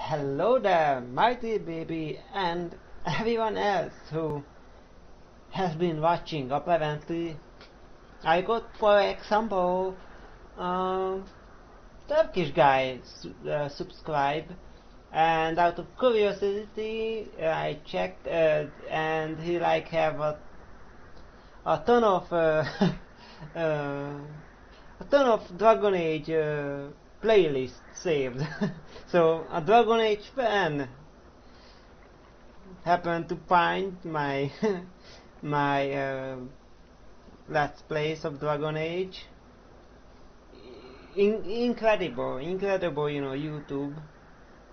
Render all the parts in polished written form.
Hello there, mighty baby, and everyone else who has been watching. Apparently, I got, for example, Turkish guy subscribe, and out of curiosity, I checked, and he like have a ton of a ton of Dragon Age playlists saved. So a Dragon Age fan happened to find my my Let's Plays of Dragon Age. Incredible, you know, YouTube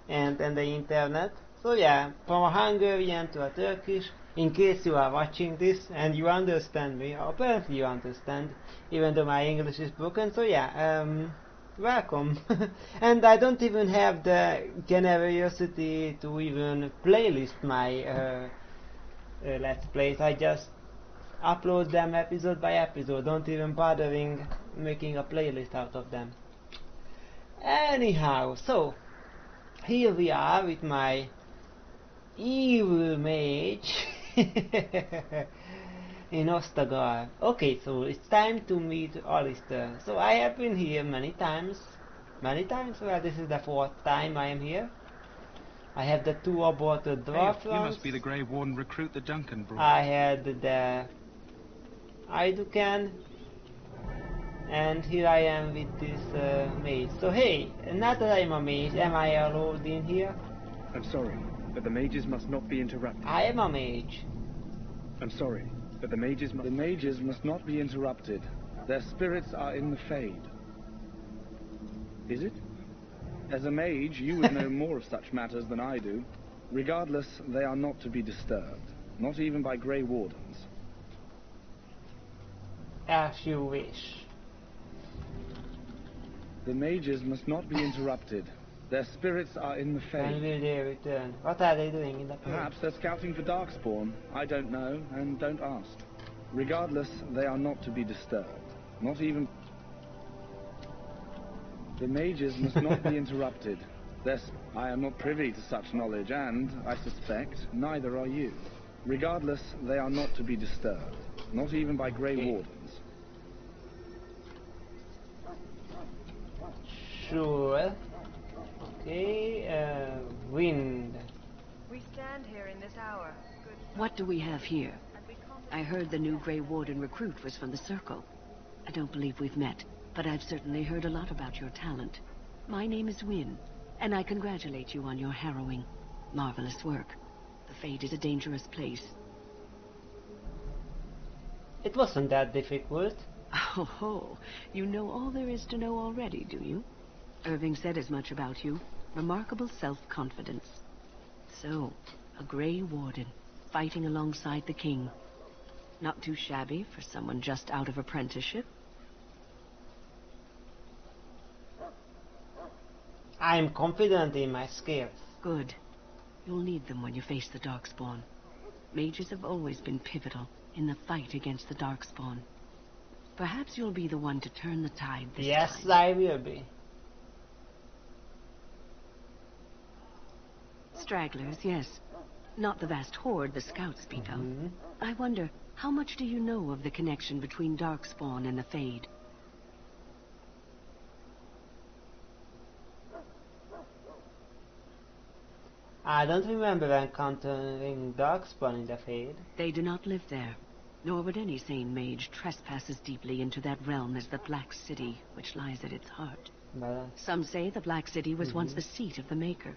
and the internet. So yeah, from a Hungarian to a Turkish, in case you are watching this and you understand me, apparently you understand, even though my English is broken. So yeah, welcome. And I don't even have the generosity to even playlist my Let's Plays. I just upload them episode by episode, don't even bothering making a playlist out of them. Anyhow, so here we are with my evil mage in Ostagar. Okay, so it's time to meet Alistair. So I have been here many times. Well, this is the fourth time I am here. I have the two aborted dwarf You must be the Grey Warden recruit the Duncan brought. I had the Idukan, and here I am with this mage. So hey, not that I'm a mage, am I allowed in here? I'm sorry, but the mages must not be interrupted. I am a mage. I'm sorry, but the mages must not be interrupted. Their spirits are in the Fade. Is it? As a mage, you would know more of such matters than I do. Regardless, they are not to be disturbed, not even by Grey Wardens. As you wish. The mages must not be interrupted. Their spirits are in the When Fade. will they return? What are they doing in the cave? Perhaps they're scouting for Darkspawn. I don't know, and don't ask. Regardless, they are not to be disturbed. Not even... The mages must not be interrupted. I am not privy to such knowledge, and, I suspect, neither are you. Regardless, they are not to be disturbed. Not even by Grey Wardens. Sure. Okay, wind. We stand here in this hour. What do we have here? I heard the new Grey Warden recruit was from the Circle. I don't believe we've met, but I've certainly heard a lot about your talent. My name is Wynne, and I congratulate you on your harrowing, marvelous work. The Fade is a dangerous place. It wasn't that difficult. Oh ho, you know all there is to know already, do you? Irving said as much about you. Remarkable self-confidence. So, a Grey Warden, fighting alongside the King. Not too shabby for someone just out of apprenticeship. I'm confident in my skills. Good. You'll need them when you face the Darkspawn. Mages have always been pivotal in the fight against the Darkspawn. Perhaps you'll be the one to turn the tide this time. Yes, I will be. Stragglers, yes. Not the vast horde the scouts speak of. I wonder, how much do you know of the connection between Darkspawn and the Fade? I don't remember encountering Darkspawn in the Fade. They do not live there, nor would any sane mage trespass as deeply into that realm as the Black City, which lies at its heart. But, Some say the Black City was once the seat of the Maker.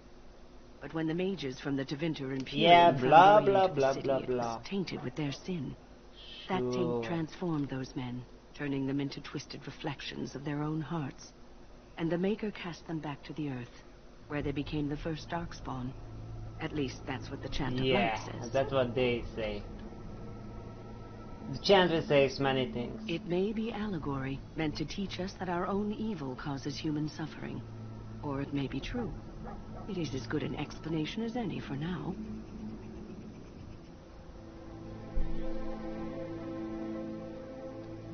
But when the mages from the Tevinter and yeah, Purian blah found their way blah into the blah city, blah it blah. was tainted with their sin. That Sure. taint transformed those men, turning them into twisted reflections of their own hearts. And the Maker cast them back to the Earth, where they became the first Darkspawn. At least that's what the Chant of Light Yeah, says. that's what they say. The chant says many things. It may be allegory, meant to teach us that our own evil causes human suffering. Or it may be true. It is as good an explanation as any for now.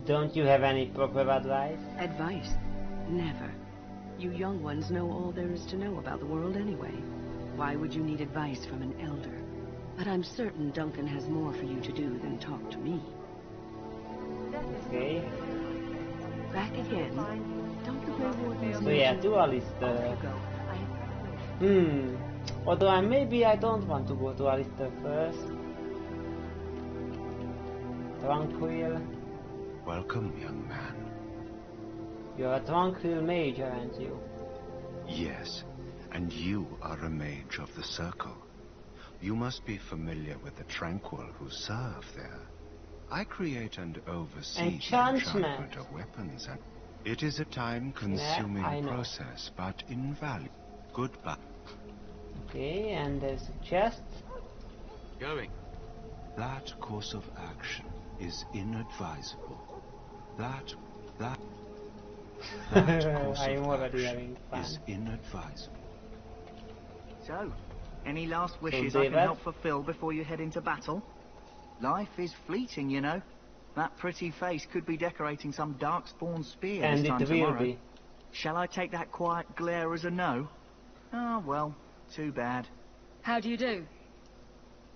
Don't you have any proper advice? Advice? Never. You young ones know all there is to know about the world anyway. Why would you need advice from an elder? But I'm certain Duncan has more for you to do than talk to me. Okay. Back again? Don't the Grey Wardens So yeah, mention- dualist. Off you go. Although maybe I don't want to go to Alistair first. Tranquil. Welcome, young man. You're a tranquil mage, aren't you? Yes, and you are a mage of the Circle. You must be familiar with the Tranquil who serve there. I create and oversee the Enchantment. enchantment of weapons, and it is a time-consuming Yeah, I know. process, but invaluable. Goodbye. Okay, and there's a chest. Going. That course of action is inadvisable. That course I am of already action having fun. is inadvisable. So, any last wishes So, I can David? help fulfill before you head into battle? Life is fleeting, you know. That pretty face could be decorating some darkspawn spear And this it time will tomorrow. be. Shall I take that quiet glare as a no? Oh, well, too bad. How do you do?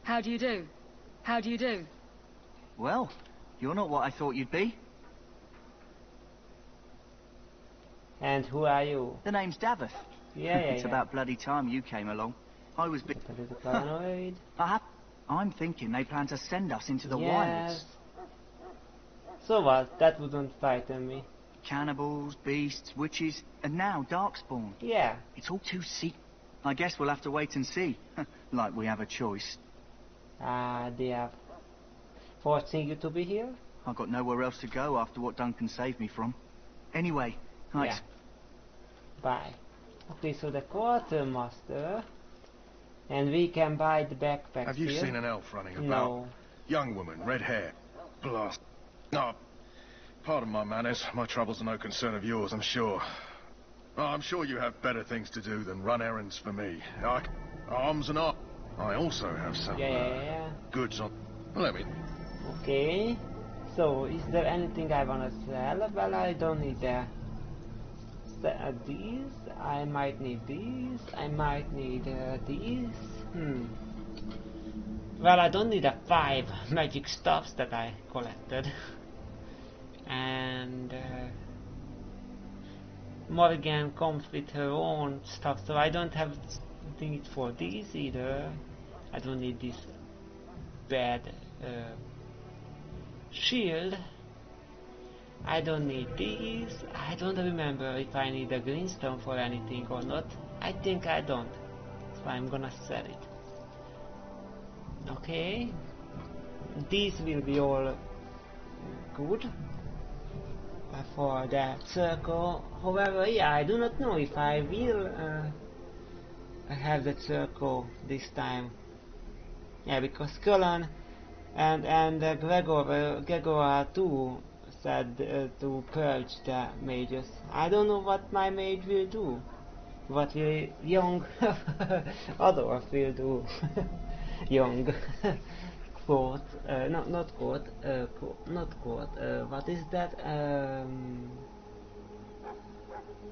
How do you do? How do you do? Well, you're not what I thought you'd be. And who are you? The name's Davith. Yeah, It's yeah. about bloody time you came along. I was A little paranoid. I'm thinking they plan to send us into the Yes. wilds. So what? That wouldn't frighten me. Cannibals, beasts, witches, and now darkspawn. Yeah. It's all too I guess we'll have to wait and see. Like we have a choice. They are forcing you to be here? I've got nowhere else to go after what Duncan saved me from. Anyway, right. Yeah. Bye. Okay, so the quartermaster. And we can buy the backpacks. Have you here. seen an elf running about? No. Young woman, red hair. Blast. No. Pardon my manners. My troubles are no concern of yours, I'm sure. Oh, I'm sure you have better things to do than run errands for me. Arms and arms. I also have some Yeah. goods on. Let me. Okay. So, is there anything I wanna sell? Well, I don't need these. I might need these. I might need these. Well, I don't need the 5 magic stuffs that I collected. And Morgan comes with her own stuff, so I don't have need for these either. I don't need this bad shield. I don't need these. I don't remember if I need a greenstone for anything or not. I think I don't. So I'm gonna sell it. Okay. These will be all good for that circle. However, yeah, I do not know if I will have that circle this time. Yeah, because Cullen and Gregor too said to purge the mages. I don't know what my mage will do. What will young Adolf will do. Young quote, no, not quote, not quote, what is that?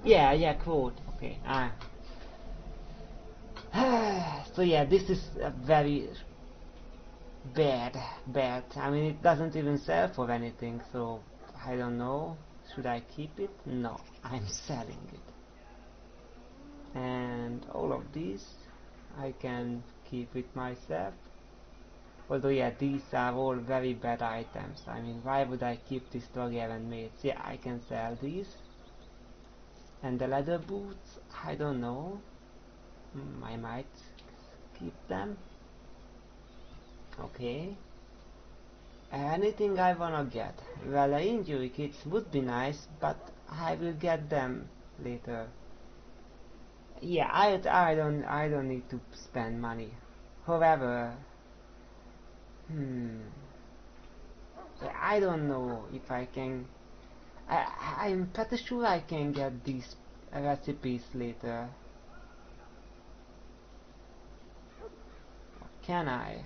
Yeah, quote, okay, so yeah, this is a very bad. I mean, it doesn't even sell for anything, so I don't know. Should I keep it? No, I'm selling it. And all of these I can keep with myself. Although yeah, these are all very bad items. I mean, why would I keep this Targaryen mates? Yeah, I can sell these. And the leather boots, I don't know. I might keep them. Okay. Anything I wanna get? Well, injury kits would be nice, but I will get them later. Yeah, I don't need to spend money. However, I don't know if I can. I'm pretty sure I can get these recipes later. Can I?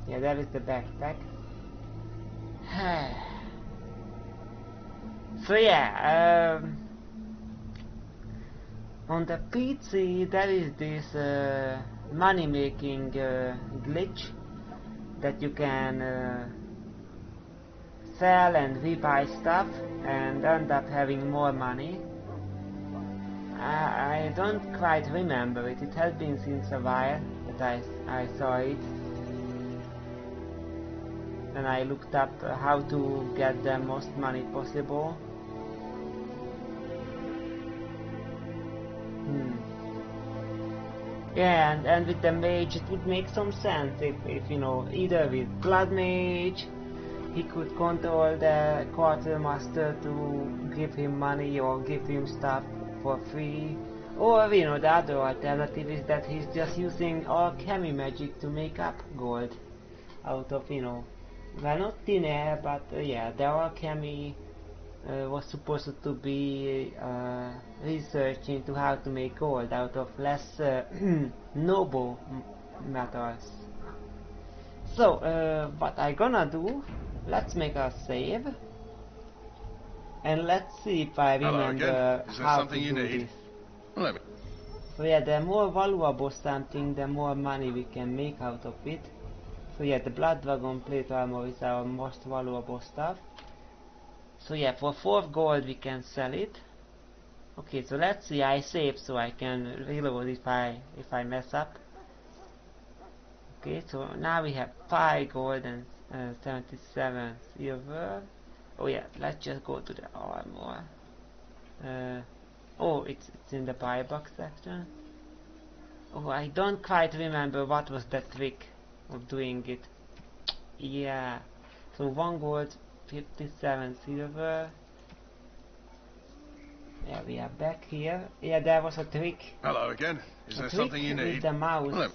Yeah, that is the backpack. So yeah, on the PC there is this money making glitch that you can sell and rebuy stuff and end up having more money. I don't quite remember it. It has been since a while that I saw it. And I looked up how to get the most money possible. Yeah, and with the mage it would make some sense if you know, either with blood mage he could control the quartermaster to give him money or give him stuff for free, or you know, the other alternative is that he's just using alchemy magic to make up gold out of, you know, well, not thin air, but yeah, the alchemy was supposed to be research into how to make gold out of less noble metals. So what I gonna do, let's make a save and let's see if I remember how to do this. So yeah, the more valuable something, the more money we can make out of it. So yeah, the blood dragon plate armor is our most valuable stuff. So yeah, for 4 gold we can sell it. Okay, so let's see, I save so I can reload if I mess up. Okay, so now we have 5 gold and 77 silver. Oh yeah, let's just go to the armor. Oh, it's in the buy box section. Oh, I don't quite remember what was the trick of doing it. Yeah, so 1 gold, 57 silver. Yeah, we are back here. Yeah, there was a trick. Hello again. Is there something you need? With the mouse.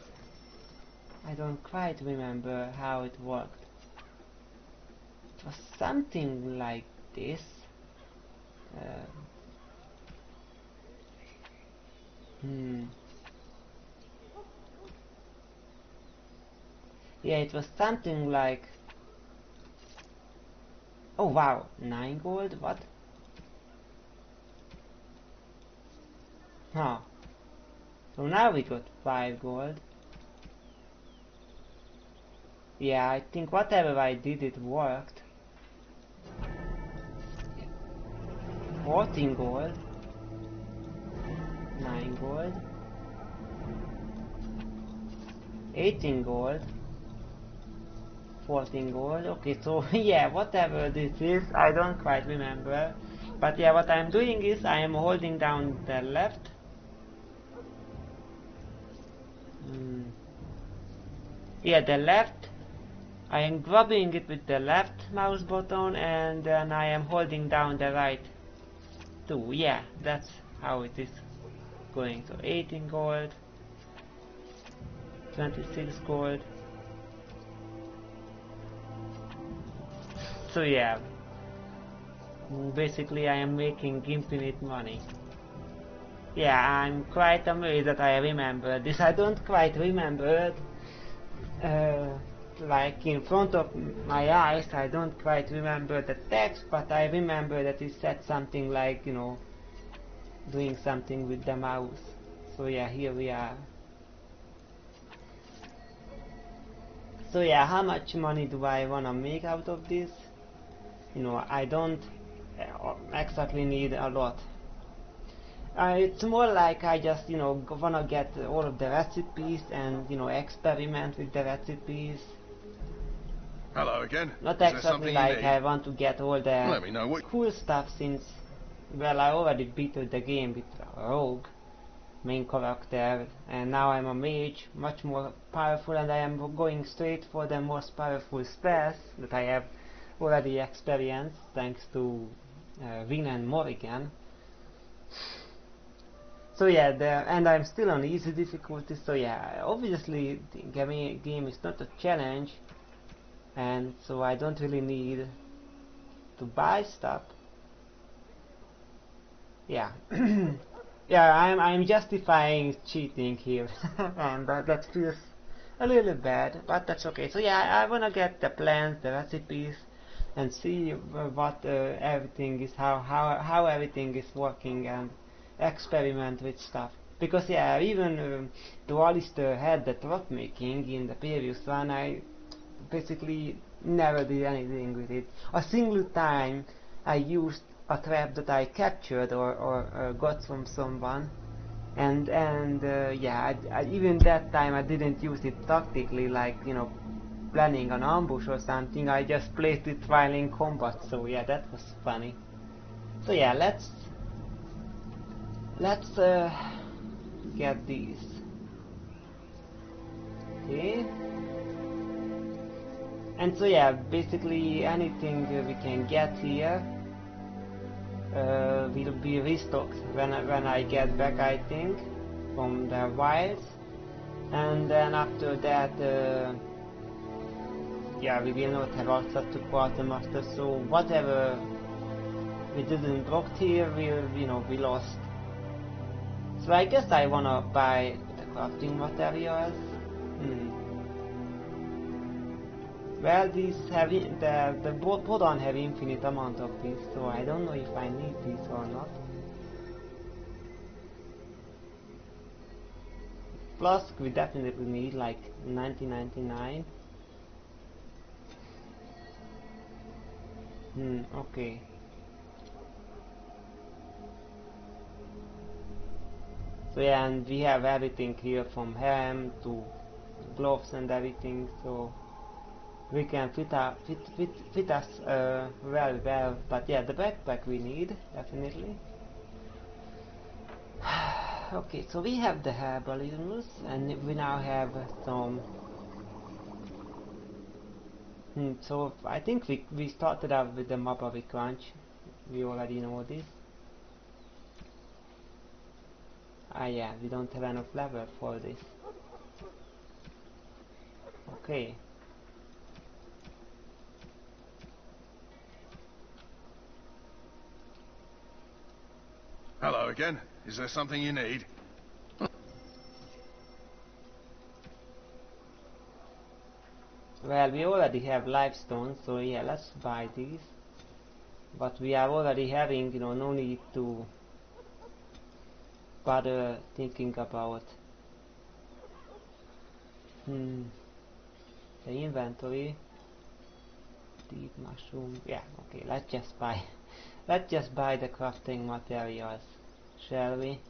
I don't quite remember how it worked. It was something like this. Yeah, it was something like... Oh wow, 9 gold? What? Huh. So now we got 5 gold. Yeah, I think whatever I did, it worked. 14 gold. 9 gold. 18 gold. 14 gold. Okay, so yeah, whatever this is, I don't quite remember. But yeah, what I'm doing is I am holding down the left. Yeah, the left. I am grabbing it with the left mouse button and then I am holding down the right too. Yeah, that's how it is going. So 18 gold, 26 gold. So yeah, basically I am making infinite money. Yeah, I'm quite amazed that I remember this. I don't quite remember it. Like in front of my eyes, I don't quite remember the text, but I remember that it said something like, you know, doing something with the mouse. So yeah, here we are. So yeah, how much money do I wanna make out of this? You know, I don't exactly need a lot. It's more like I just, you know, wanna get all of the recipes and, you know, experiment with the recipes. Hello again. Not exactly like I want to get all the Let me know what cool stuff since, well, I already beat the game with a rogue main character and now I'm a mage, much more powerful, and I am going straight for the most powerful spells that I have already experienced thanks to Vin and Morrigan. So yeah, and I'm still on easy difficulty, so yeah, obviously the game is not a challenge, and so I don't really need to buy stuff. Yeah. Yeah, I'm justifying cheating here, and that feels a little bad, but that's okay. So yeah, I wanna get the plans, the recipes, and see what everything is, how everything is working, and experiment with stuff. Because yeah, even though Alistair had the trap making in the previous one, I basically never did anything with it. A single time I used a trap that I captured or got from someone, and yeah, even that time I didn't use it tactically, like, you know, planning an ambush or something. I just placed it while in combat, so yeah, that was funny. So yeah, let's get these. Okay. And so yeah, basically anything we can get here will be restocked when I get back, I think, from the wilds. And then after that, yeah, we will not have access to quartermaster, so whatever we didn't block here will, you know, be lost. So I guess I wanna buy the crafting materials. Well, these have the Bodon have infinite amount of these, so I don't know if I need these or not. Flask we definitely need, like 1999. Okay. So yeah, and we have everything here from helm to gloves and everything, so we can fit us well, but yeah, the backpack we need, definitely. Okay, so we have the herbalisms, and we now have some... so I think we started out with the Mapari Crunch. We already know this. Ah yeah, we don't have enough level for this. Okay. Hello again. Is there something you need? Well, we already have limestone, so yeah, let's buy these. But we are already having, you know, no need to bother thinking about the inventory. Deep mushroom. Yeah, okay, let's just buy the crafting materials, shall we?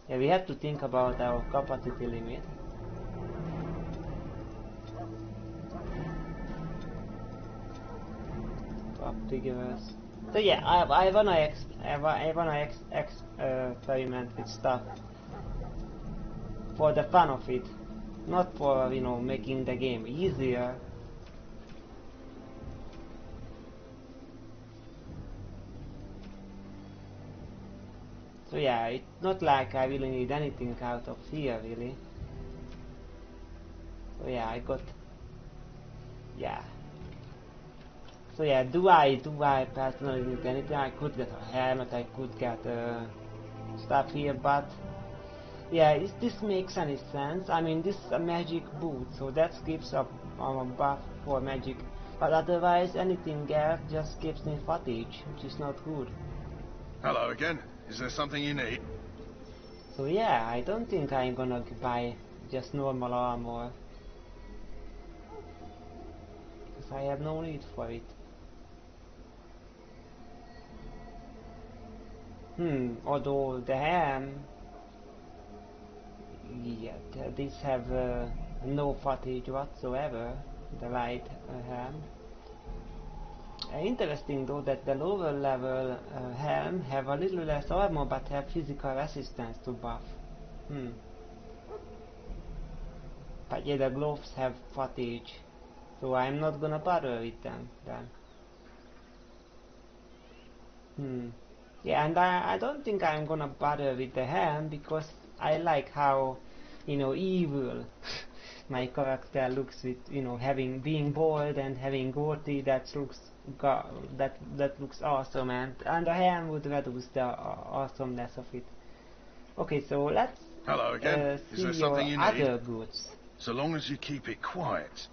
Yeah, we have to think about our capacity limit. Top figures. So yeah, I wanna experiment with stuff for the fun of it, not for, you know, making the game easier. So yeah, it's not like I really need anything out of here, really. So yeah, I got... yeah. So yeah, do I personally need anything? I could get a helmet, I could get stuff here, but... yeah, this makes any sense? I mean, this is a magic boot, so that gives a buff for magic. But otherwise, anything else just gives me fatigue, which is not good. Hello again. Is there something you need? So yeah, I don't think I'm gonna buy just normal armor, because I have no need for it. Although the ham, yeah, these have no fatigue whatsoever, the light ham. Interesting though that the lower level helm have a little less armor but have physical resistance to buff. But yeah, the gloves have fatigue, so I'm not gonna bother with them then. Yeah, and I don't think I'm gonna bother with the helm because I like how, you know, evil my character looks with, you know, being bold and having goatee. That looks awesome, and the helm would reduce the awesomeness of it. Okay, so let's Hello again. Is see there your something you need? other goods. So long as you keep it quiet.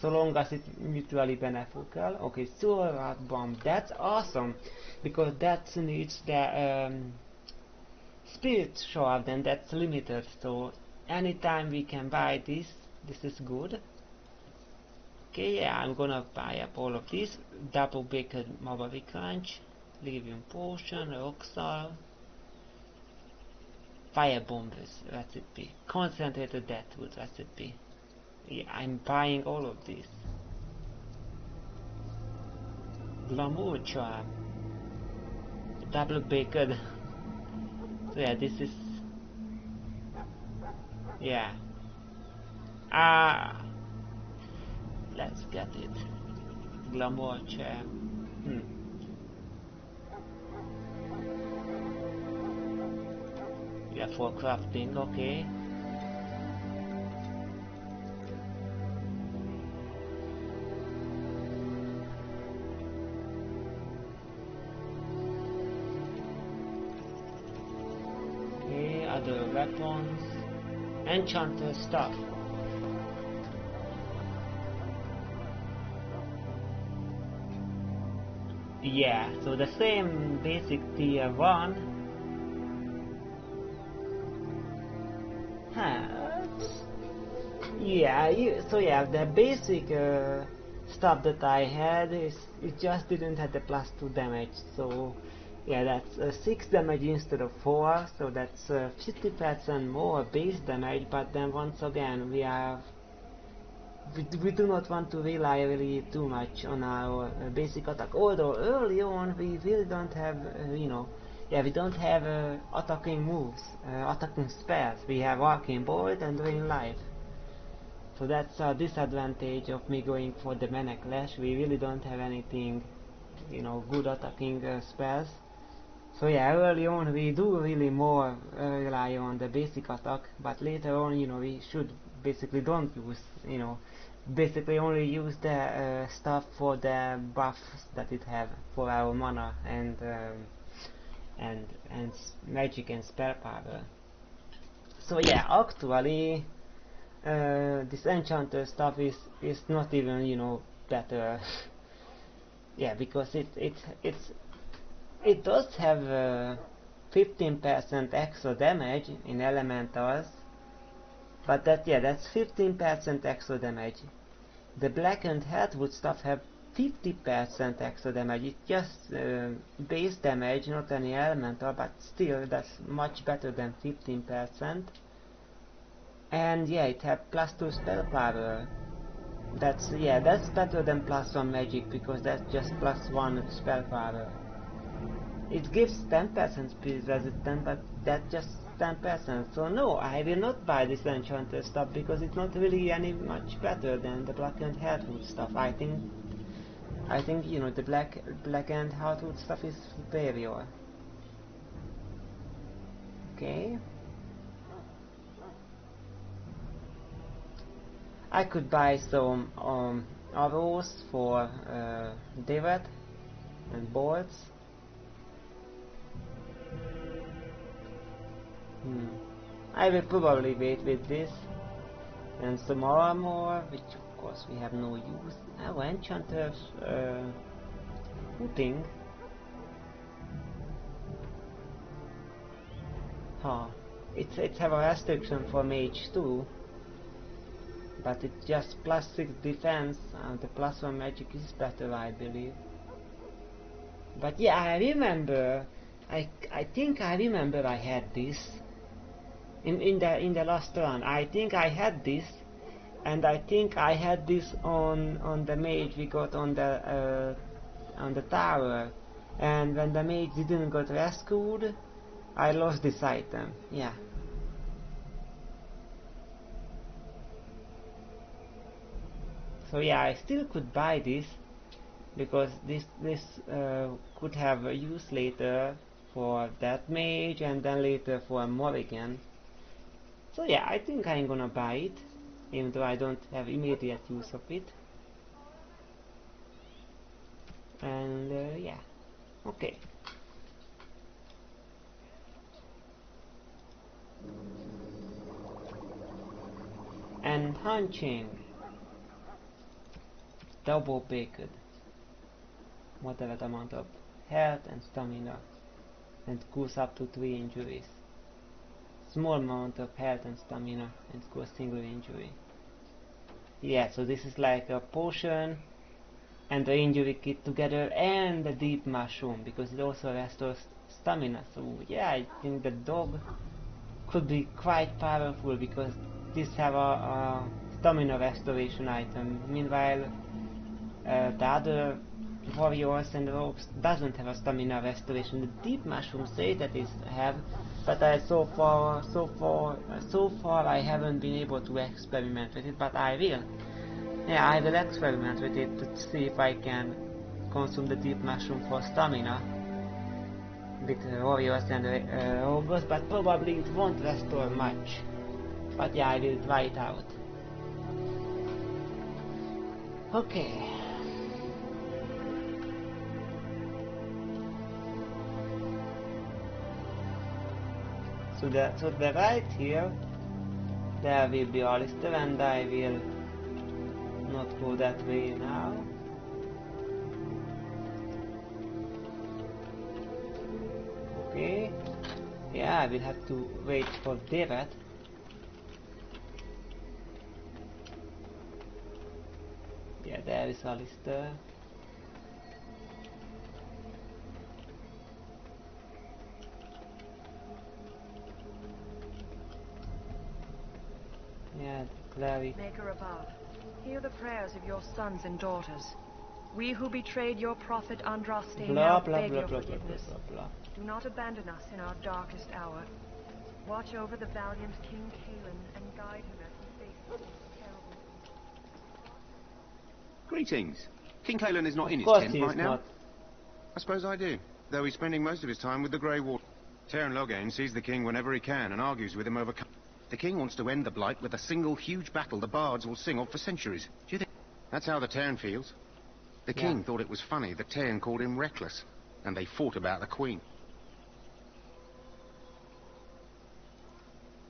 so long as it's mutually beneficial. Okay, Sword Bomb, that's awesome, because that needs the Spirit Shard, and that's limited, so anytime we can buy this, this is good. Okay, yeah, I'm gonna buy up all of this. Double Baked Mobile Crunch, Livium Potion, Roxal, Firebomb recipe, Concentrated Deathwood recipe. Yeah, I'm buying all of this. Glamour Charm, Double Baked. So yeah, this is... yeah. Let's get it. Glamour Charm. Yeah, for crafting, okay. Okay, other weapons. Enchanter stuff. Yeah, so the same basic tier 1. Yeah, so yeah, the basic stuff that I had is it just didn't have the +2 damage. So yeah, that's 6 damage instead of 4. So that's 50% more base damage. But then once again, we do not want to rely really too much on our basic attack. Although early on we really don't have, yeah, we don't have attacking moves, attacking spells. We have Arcane Bolt and Rain Life. So that's a disadvantage of me going for the Mana Clash. We really don't have anything, good attacking spells. So yeah, early on we do really more rely on the basic attack, but later on, we should basically don't use, basically only use the stuff for the buffs that it have for our mana and magic and spell power. So yeah, actually, this enchanter stuff is not even better. Yeah, because it does have 15% extra damage in elementals, but that's 15% extra damage. The blackened heartwood stuff have 50% extra damage. It's just base damage, not any elemental, but still that's much better than 15%. And yeah, it have +2 spell power. That's better than +1 magic, because that's just +1 spell power. It gives 10% speed resistance, but that's just 10%. So no, I will not buy this enchanter stuff, because it's not really any much better than the blackened heartwood stuff. I think the blackened heartwood stuff is superior. Okay. I could buy some arrows for David and bolts. I will probably wait with this and some armor, which of course we have no use. Oh, enchanters footing. It's have a restriction for mage too, but it's just +6 defense, and the +1 magic is better, I believe. But yeah, I remember. I think I remember I had this in the last run. I think I had this, and I think I had this on the mage we got on the tower. And when the mage didn't get rescued, I lost this item. Yeah. So yeah, I still could buy this, because this could have a use later for that mage, and then later for Morrigan. So yeah, I think I'm gonna buy it, even though I don't have immediate use of it. And yeah, okay. And hunching. double baked. Moderate amount of health and stamina, and cause up to 3 injuries. Small amount of health and stamina and cause single injury. Yeah, so this is like a potion and the injury kit together, and the deep mushroom, because it also restores stamina. So yeah, I think the dog could be quite powerful, because this have a stamina restoration item. Meanwhile, the other warriors and rogues doesn't have a stamina restoration. The deep mushrooms say that it have, but so far I haven't been able to experiment with it. But I will. Yeah, I will experiment with it to see if I can consume the deep mushroom for stamina with warriors and rogues, but probably it won't restore much. But yeah, I will try it out. Okay. So the right here, there will be Alistair, and I will not go that way now. Okay. Yeah, I will have to wait for David. Yeah, there is Alistair. Yeah, the cleric. Maker above, hear the prayers of your sons and daughters. We who betrayed your prophet Andraste now beg your forgiveness. Do not abandon us in our darkest hour. Watch over the valiant King Kaelin and guide him as he faces these terrible... Greetings. King Kaelin is not in his Of course tent he right is now. not. I suppose I do, though he's spending most of his time with the Grey Warden. Teyrn Loghain sees the king whenever he can and argues with him over... The king wants to end the Blight with a single huge battle the bards will sing of for centuries. Do you think... That's how the Teyrn feels. The king thought it was funny that Teyrn called him reckless, and they fought about the queen.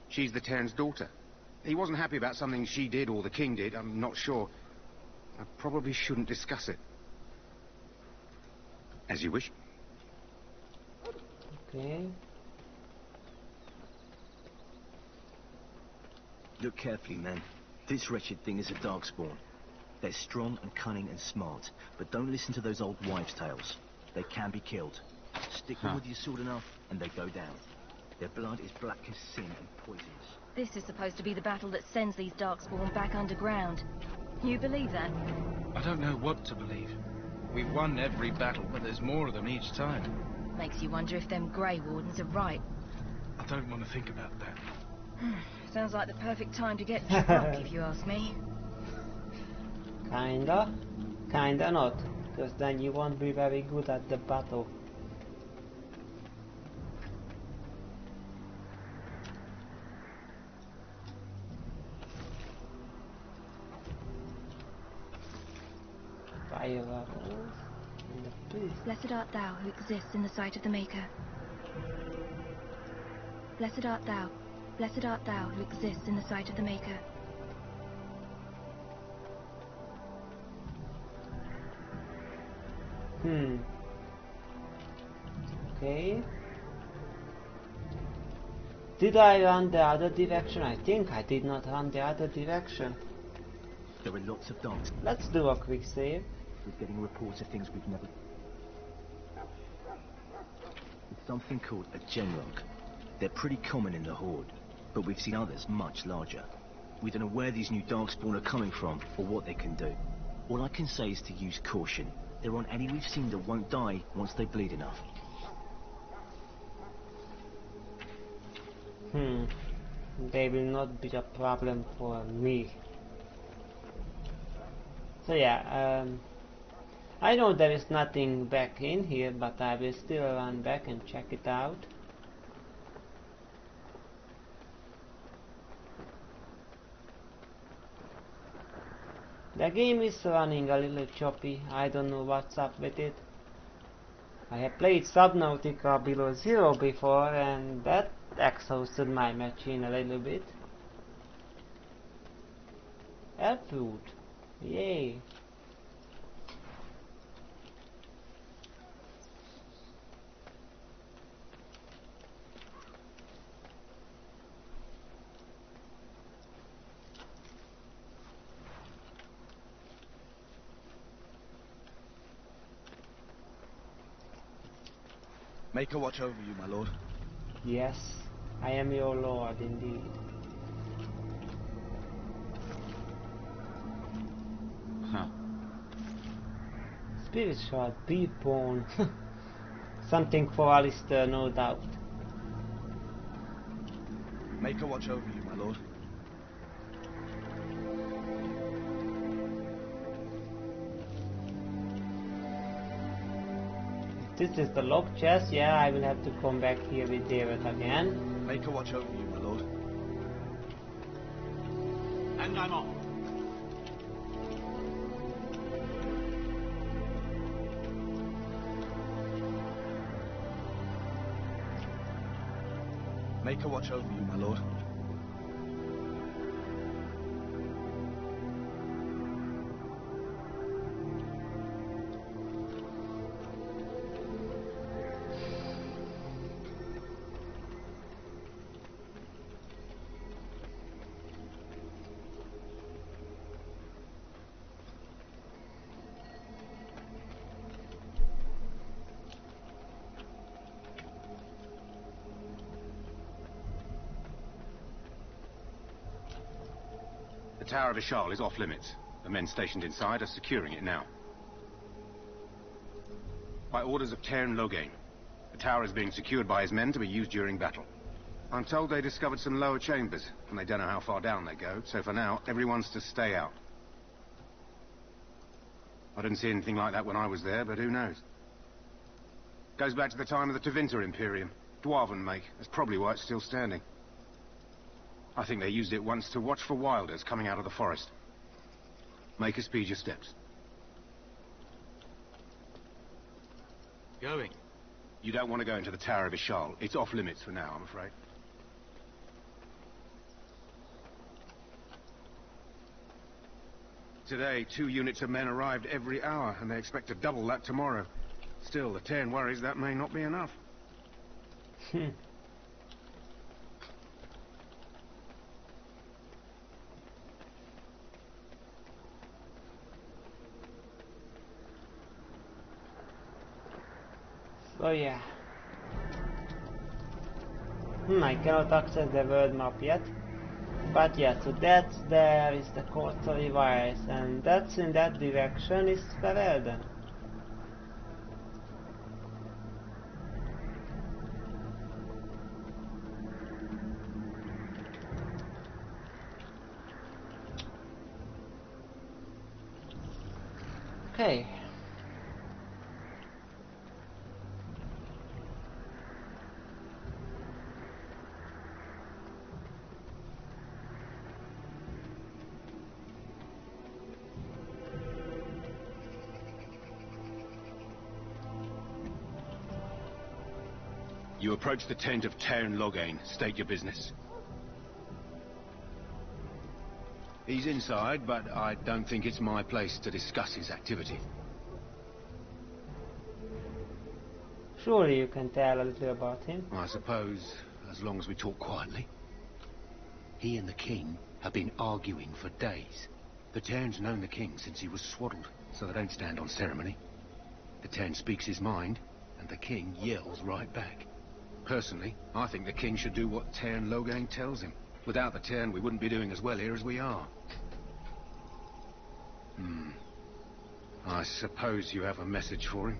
She's the Teyrn's daughter. He wasn't happy about something she did or the king did, I'm not sure. I probably shouldn't discuss it. As you wish. Okay. Look carefully, men. This wretched thing is a darkspawn. They're strong and cunning and smart, but don't listen to those old wives' tales. They can be killed. Stick them with your sword enough, and they go down. Their blood is black as sin and poisonous. This is supposed to be the battle that sends these darkspawn back underground. You believe that? I don't know what to believe. We've won every battle, but there's more of them each time. Makes you wonder if them Grey Wardens are right. I don't want to think about that. Sounds like the perfect time to get drunk, if you ask me. Kinda not, because then you won't be very good at the battle. Fire arrows and the priest. Blessed art thou who exists in the sight of the Maker. Blessed art thou who exists in the sight of the Maker. Okay. Did I run the other direction? I think I did not run the other direction. There are lots of darks. Let's do a quick save. We're getting reports of things we've never... It's something called a genrock. They're pretty common in the Horde, but we've seen others much larger. We don't know where these new darkspawn are coming from, or what they can do. All I can say is to use caution. There aren't any we've seen that won't die once they bleed enough. They will not be a problem for me. So yeah, I know there is nothing back in here, but I will still run back and check it out. The game is running a little choppy. I don't know what's up with it. I have played Subnautica Below Zero before, and that exhausted my machine a little bit. Elf food. Yay. Make a watch over you, my lord. Yes, I am your lord indeed. Huh. Spiritual P-Pawn. Something for Alistair, no doubt. Make a watch over you, my lord. This is the lock chest. Yeah, I will have to come back here with David again. Make a watch over you, my lord. And I'm off. Make a watch over you, my lord. The Tower of Ishal is off limits. The men stationed inside are securing it now. By orders of Tairn Loghain, the tower is being secured by his men to be used during battle. I'm told they discovered some lower chambers, and they don't know how far down they go, so for now, everyone's to stay out. I didn't see anything like that when I was there, but who knows? Goes back to the time of the Tevinter Imperium. Dwarven make. That's probably why it's still standing. I think they used it once to watch for wilders coming out of the forest. Make us speed your steps. Going. You don't want to go into the Tower of Ishal. It's off limits for now, I'm afraid. Today, 2 units of men arrived every hour, and they expect to double that tomorrow. Still, the Tairn worries that may not be enough. So yeah. I cannot access the world map yet. But yeah, so that's there is the coastal device, and that's in that direction is Ferelden. Okay. You approach the tent of Tairn Loghain. State your business. He's inside, but I don't think it's my place to discuss his activity. Surely you can tell a little about him. I suppose, as long as we talk quietly. He and the king have been arguing for days. The Tairn's known the king since he was swaddled, so they don't stand on ceremony. The Tairn speaks his mind, and the king yells right back. Personally, I think the king should do what Tairn Loghain tells him. Without the Tairn, we wouldn't be doing as well here as we are. I suppose you have a message for him.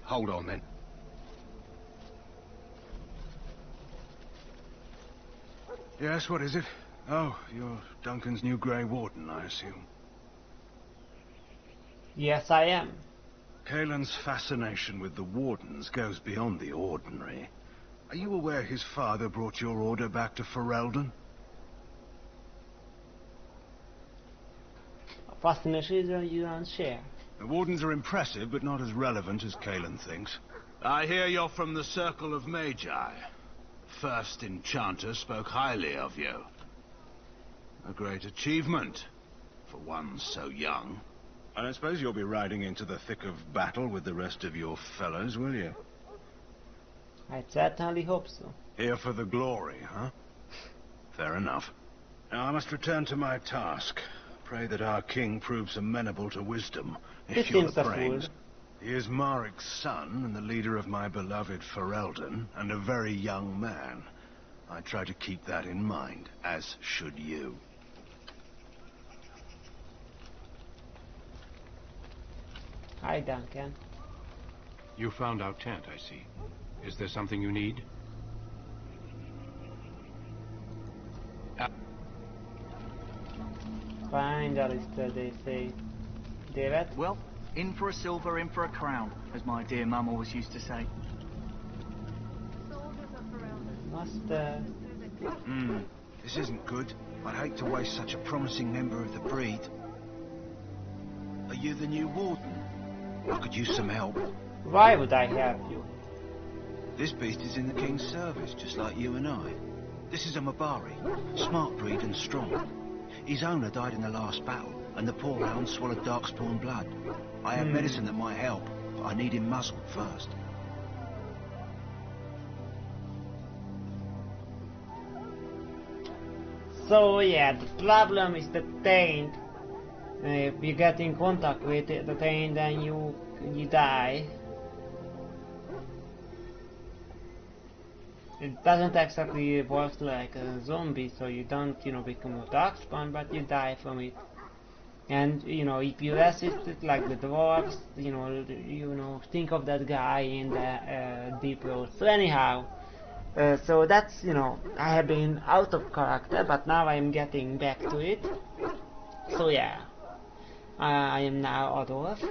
Hold on, then. Yes, what is it? Oh, you're Duncan's new Grey Warden, I assume. Yes, I am. Kaelin's fascination with the Wardens goes beyond the ordinary. Are you aware his father brought your order back to Ferelden? A fascination you don't share. The Wardens are impressive, but not as relevant as Kaelin thinks. I hear you're from the Circle of Mage. First Enchanter spoke highly of you. A great achievement, for one so young. I don't suppose you'll be riding into the thick of battle with the rest of your fellows, will you? I certainly hope so. Here for the glory, huh? Fair enough. Now I must return to my task. Pray that our king proves amenable to wisdom. This If you're seems the a fool. brains. He is Marik's son and the leader of my beloved Ferelden, and a very young man. I try to keep that in mind, as should you. Hi, Duncan. You found our tent, I see. Is there something you need? Finally, they say. David? Well, in for a silver, in for a crown, as my dear mum always used to say. Master. This isn't good. I'd hate to waste such a promising member of the breed. Are you the new warden? I could use some help. Why would I help you? This beast is in the king's service, just like you and I. This is a Mabari, smart breed and strong. His owner died in the last battle, and the poor hound swallowed darkspawn blood. I have medicine that might help, but I need him muzzled first. So yeah, the problem is the taint. If you get in contact with the taint, then you die. It doesn't exactly work like a zombie, so you don't, become a darkspawn, but you die from it. And if you resist it like the dwarves, think of that guy in the deep road. So anyhow, so that's I have been out of character, but now I'm getting back to it. So yeah, I am now Adolf.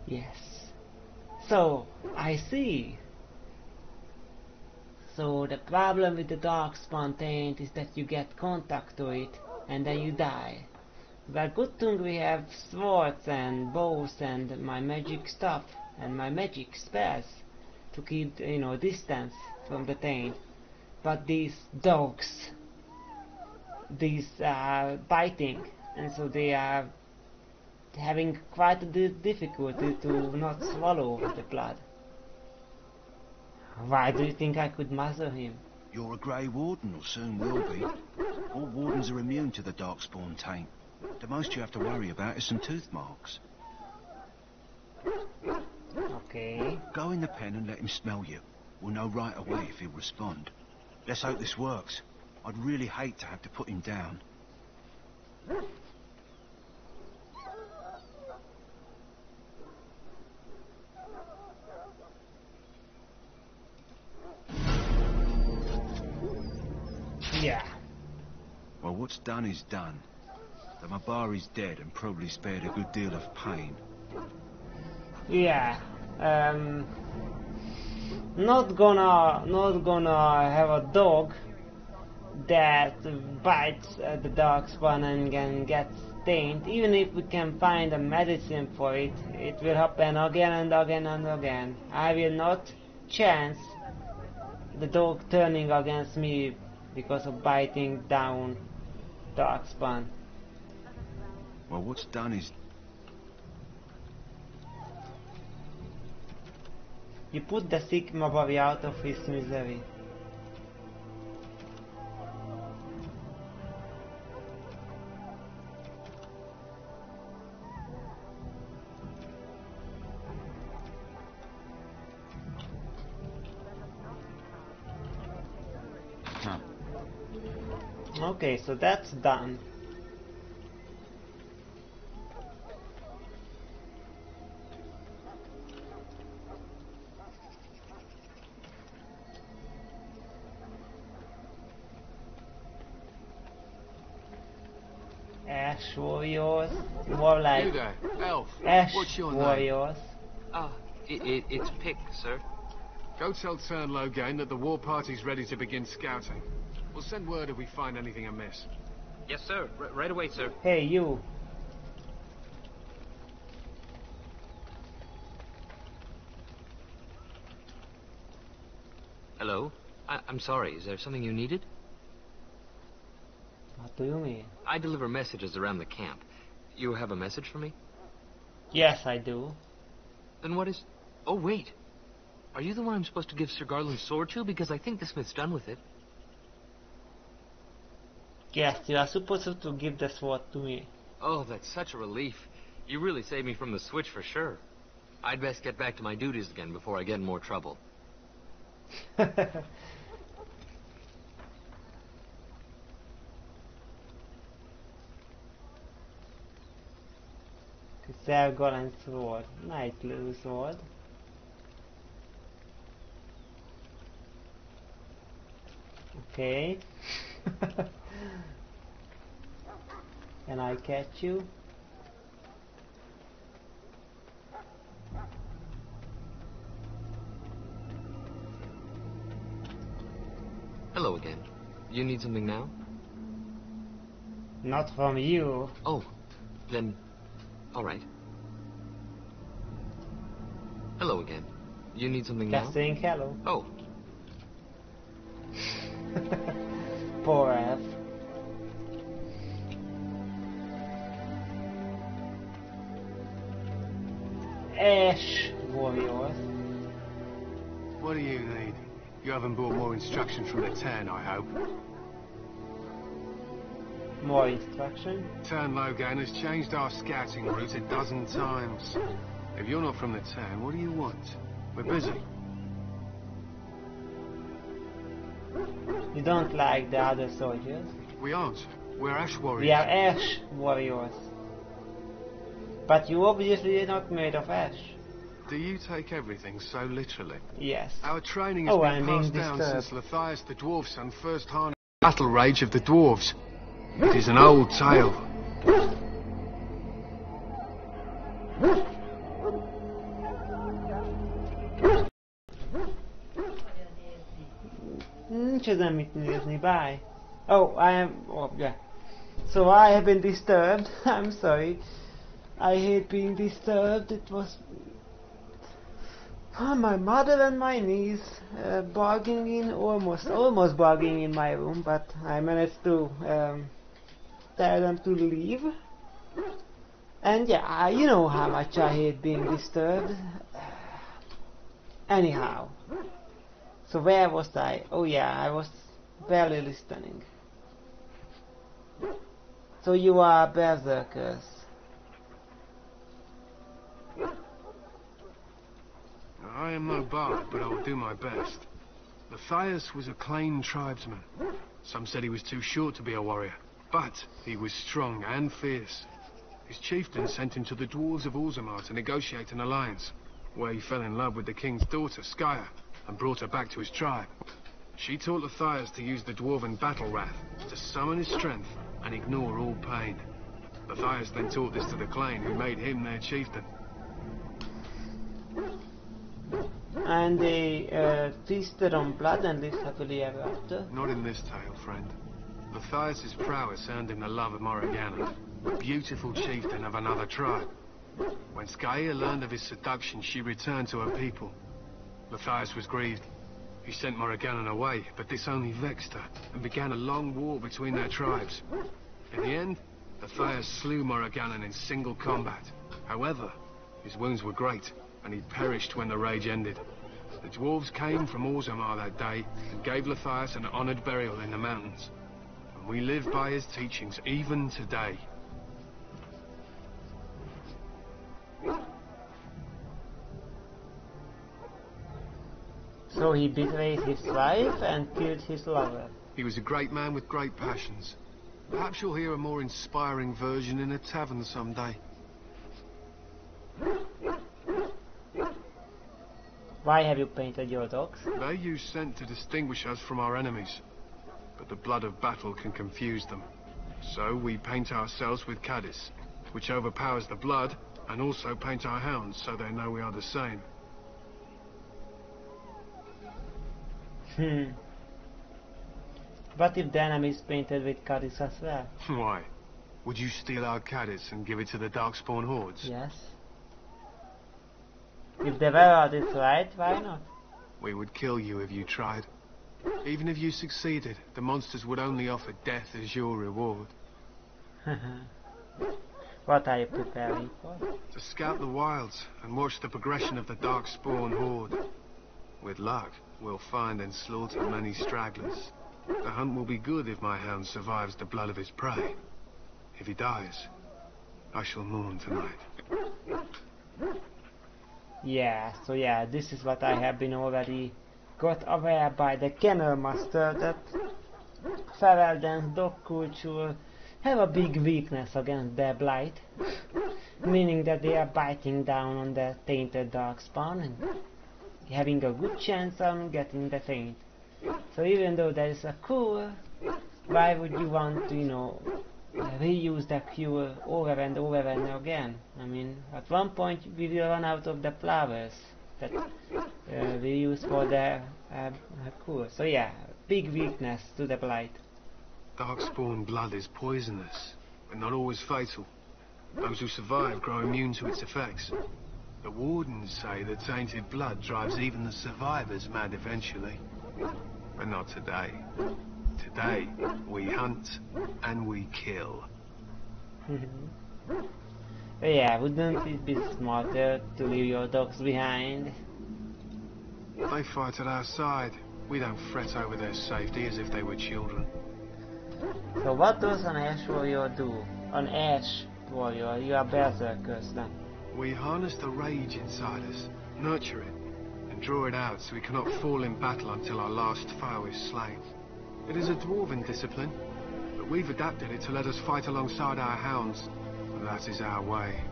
Yes. So I see. So the problem with the darkspawn taint is that you get contact to it and then you die. But good thing we have swords and bows and my magic stuff and my magic spells to keep distance from the taint. But these dogs, these are biting, and so they are having quite a difficulty to not swallow the blood. Why do you think I could muzzle him? You're a Grey Warden, or soon will be. All wardens are immune to the darkspawn taint. The most you have to worry about is some tooth marks. Okay. Go in the pen and let him smell you. We'll know right away if he'll respond. Let's hope this works. I'd really hate to have to put him down. Yeah. Well, what's done is done. The Mabari's dead and probably spared a good deal of pain. Yeah. Not gonna have a dog that bites the darkspawn and gets stained. Even if we can find a medicine for it, it will happen again and again and again. I will not chance the dog turning against me because of biting down darkspawn. Well, what's done is... You put the sick Mabari out of his misery. Okay, so that's done. Ash warriors, more like You there, elf. Ash What's your warriors. It's Pick, sir. Go tell Tern Logain that the war party's ready to begin scouting. We'll send word if we find anything amiss. Yes, sir. Right away, sir. Hey, you. Hello? I'm sorry. Is there something you needed? What do you mean? I deliver messages around the camp. You have a message for me? Yes, I do. Then what is... Oh, wait. Are you the one I'm supposed to give Sir Garland's sword to? Because I think the smith's done with it. Yes, you are supposed to give the sword to me. Oh, that's such a relief. You really saved me from the switch for sure. I'd best get back to my duties again before I get in more trouble. Sergolan sword. Nice little sword. Okay. Can I catch you? Hello again. You need something now? Not from you. Oh, then, all right. Hello again. You need something now? Just saying hello. Oh. Poor F. Ash warriors. What do you need? You haven't brought more instructions from the Ten, I hope. More instruction? Turn Logan has changed our scouting route a dozen times. If you're not from the Ten, what do you want? We're busy. You don't like the other soldiers? We aren't. We're Ash warriors. We are Ash warriors. But you obviously are not made of ash. Do you take everything so literally? Yes. Our training has been passed down since Matthias the Dwarf's son first harnessed the battle rage of the dwarves. It is an old tale. Nincs mit nézni, bye. Oh, I am... Oh, yeah. So I have been disturbed. I'm sorry. I hate being disturbed. It was... my mother and my niece almost bargaining in my room, but I managed to tell them to leave. And yeah, you know how much I hate being disturbed. Anyhow. So where was I? Oh yeah, I was barely listening. So you are berserkers. I am no bard, but I will do my best. Matthias was a claimed tribesman. Some said he was too short to be a warrior, but he was strong and fierce. His chieftain sent him to the dwarves of Orzammar to negotiate an alliance, where he fell in love with the king's daughter, Skya, and brought her back to his tribe. She taught Matthias to use the dwarven battle wrath to summon his strength and ignore all pain. Matthias then taught this to the clan, who made him their chieftain. And they feasted on blood and lived happily ever after? Not in this tale, friend. Matthias's prowess earned him the love of Morriganna, a beautiful chieftain of another tribe. When Skya learned of his seduction, she returned to her people. Matthias was grieved. He sent Morriganna away, but this only vexed her, and began a long war between their tribes. In the end, Matthias slew Morriganna in single combat. However, his wounds were great, and he perished when the rage ended. The dwarves came from Orzammar that day, and gave Matthias an honored burial in the mountains. And we live by his teachings even today. So he betrayed his wife and killed his lover. He was a great man with great passions. Perhaps you'll hear a more inspiring version in a tavern someday. Why have you painted your dogs? They use scent to distinguish us from our enemies, but the blood of battle can confuse them. So we paint ourselves with caddis, which overpowers the blood, and also paint our hounds so they know we are the same. What if the enemy is painted with caddis as well? Why? Would you steal our caddis and give it to the Darkspawn hordes? Yes. If the Verad is right, why not? We would kill you if you tried. Even if you succeeded, the monsters would only offer death as your reward. What are you preparing for? To scout the wilds and watch the progression of the Darkspawn horde. With luck, we'll find and slaughter many stragglers. The hunt will be good if my hound survives the blood of his prey. If he dies, I shall mourn tonight. Yeah, so yeah, this is what I have been already got aware by the kennel master, that feral dance dog culture have a big weakness against their blight, meaning that they are biting down on the tainted darkspawn and having a good chance on getting the taint. So even though there is a cure, why would you want to, reuse the cure over and over and again? I mean, at one point we will run out of the flowers that we use for the cure. So yeah, big weakness to the blight. Darkspawn blood is poisonous, but not always fatal. Those who survive grow immune to its effects. The wardens say that tainted blood drives even the survivors mad eventually. But not today. Today, we hunt and we kill. Yeah, wouldn't it be smarter to leave your dogs behind? They fight at our side. We don't fret over their safety as if they were children. So what does an Ash Warrior do? An Ash Warrior, you are berserkers then. We harness the rage inside us, nurture it, and draw it out so we cannot fall in battle until our last foe is slain. It is a dwarven discipline, but we've adapted it to let us fight alongside our hounds. That is our way.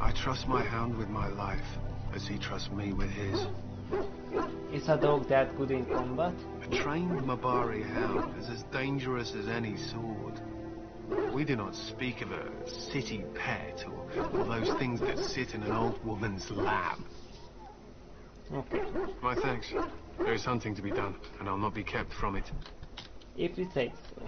I trust my hound with my life, as he trusts me with his. Is a dog that good in combat? A trained Mabari hound is as dangerous as any sword. We do not speak of a city pet or those things that sit in an old woman's lap. Okay. My thanks. There is hunting to be done, and I'll not be kept from it. If you say so.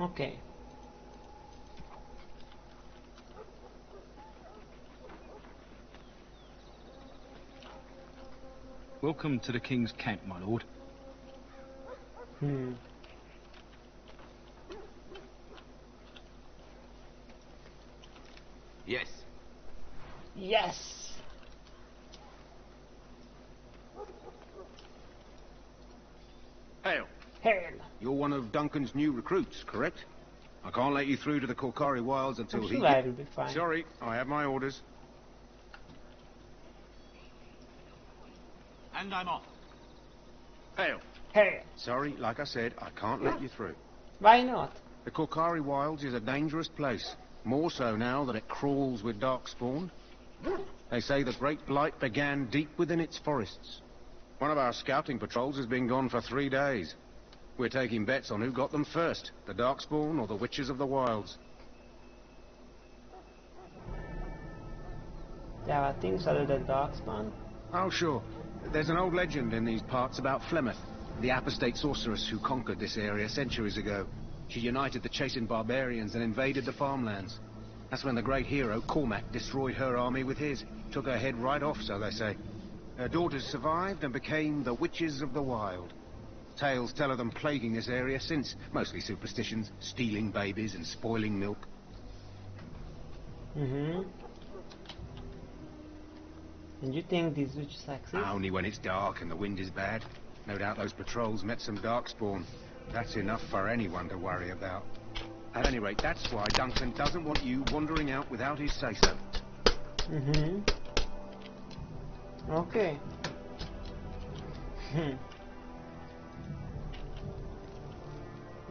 Okay. Welcome to the King's camp, my lord. Yes. Yes! Hail. Hail! You're one of Duncan's new recruits, correct? I can't let you through to the Korkari Wilds until I'm he... sure I will be fine. Sorry, I have my orders. And I'm off. Hail. Hail! Sorry, like I said, I can't let you through. Why not? The Korkari Wilds is a dangerous place. More so now that it crawls with darkspawn. They say the Great Blight began deep within its forests. One of our scouting patrols has been gone for 3 days. We're taking bets on who got them first, the Darkspawn or the Witches of the Wilds. There are things other than Darkspawn? Oh, sure. There's an old legend in these parts about Flemeth, the apostate sorceress who conquered this area centuries ago. She united the chastened barbarians and invaded the farmlands. That's when the great hero, Cormac, destroyed her army with his. Took her head right off, so they say. Her daughters survived and became the Witches of the Wild. Tales tell of them plaguing this area since. Mostly superstitions, stealing babies and spoiling milk. And you think these witches exist? Only when it's dark and the wind is bad. No doubt those patrols met some darkspawn. That's enough for anyone to worry about. At any rate, that's why Duncan doesn't want you wandering out without his say-so. Okay.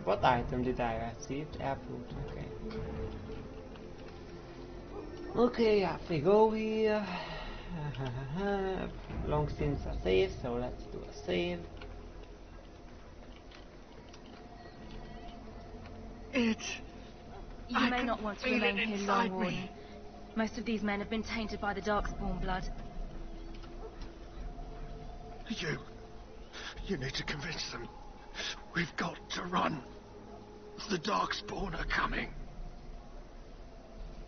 What item did I receive? Airfruit, okay. Okay, off we go here. Long since a save, so let's do a save. You may not want to remain here long, Warden. Most of these men have been tainted by the Darkspawn blood. You need to convince them. We've got to run. The Darkspawn are coming.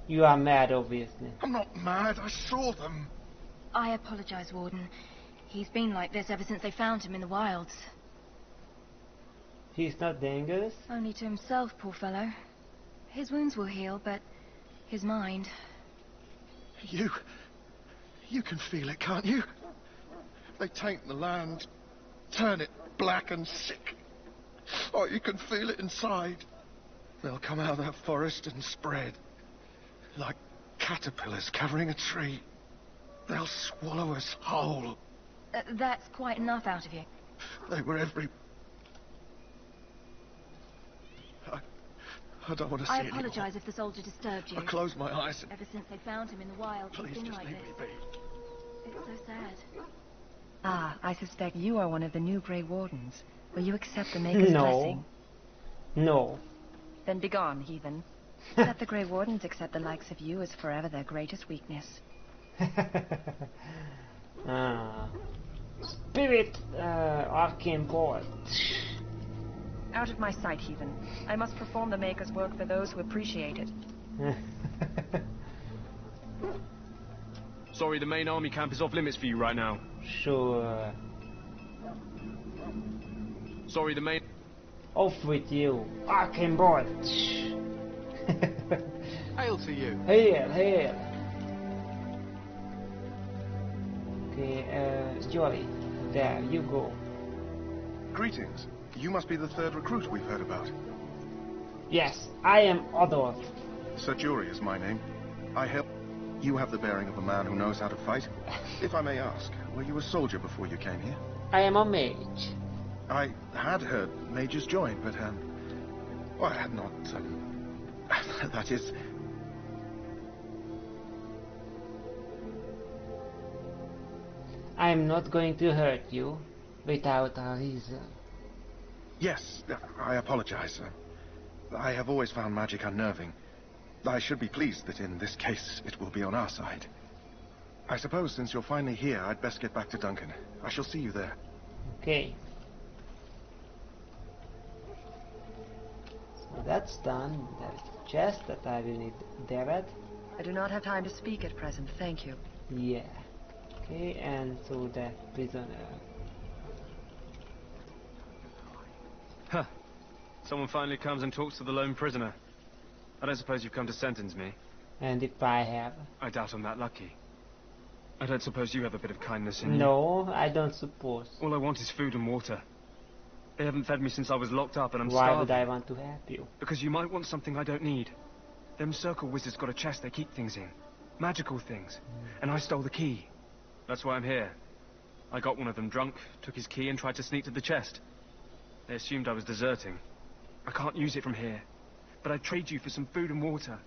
You are mad, obviously. I'm not mad, I saw them. I apologize, Warden. He's been like this ever since they found him in the wilds. He's not dangerous? Only to himself, poor fellow. His wounds will heal, but his mind... You can feel it, can't you? They taint the land, turn it black and sick. Oh, you can feel it inside. They'll come out of that forest and spread. Like caterpillars covering a tree. They'll swallow us whole. That's quite enough out of you. They were every... I don't want to see I it anymore. apologize if the soldier disturbed you. I close my eyes. Ever since they found him in the wild, he's Please been just like leave this. me be. It's so sad. Ah, I suspect you are one of the new Grey Wardens. Will you accept the Maker's blessing? No. Then begone, heathen. Let the Grey Wardens accept the likes of you as forever their greatest weakness. Spirit arcane board. Out of my sight, heathen. I must perform the Maker's work for those who appreciate it. Sorry, the main army camp is off limits for you right now. Sure. Sorry, the main... Off with you. Arcane board. Hail to you. Hail, hail. Okay, Jolly. There, you go. Greetings. You must be the third recruit we've heard about. Yes, I am Adolf. Sir Jury is my name. I help. You have the bearing of a man who knows how to fight. If I may ask, were you a soldier before you came here? I am a mage. I had heard mages join, but, well, I had not, that is... I am not going to hurt you without a reason. Yes, I apologize. I have always found magic unnerving. I should be pleased that in this case it will be on our side. I suppose since you're finally here, I'd best get back to Duncan. I shall see you there. Okay. So that's done. There's the chest that I will need there. I do not have time to speak at present, thank you. Yeah. Okay, and so the prisoner. Huh. Someone finally comes and talks to the lone prisoner. I don't suppose you've come to sentence me. And if I have? I doubt I'm that lucky. I don't suppose you have a bit of kindness in you. No, I don't suppose. All I want is food and water. They haven't fed me since I was locked up and I'm Why starving. would I want to help you? Because you might want something I don't need. Them circle wizards got a chest they keep things in. Magical things. And I stole the key. That's why I'm here. I got one of them drunk, took his key and tried to sneak to the chest. They assumed I was deserting. I can't use it from here. But I'd trade you for some food and water.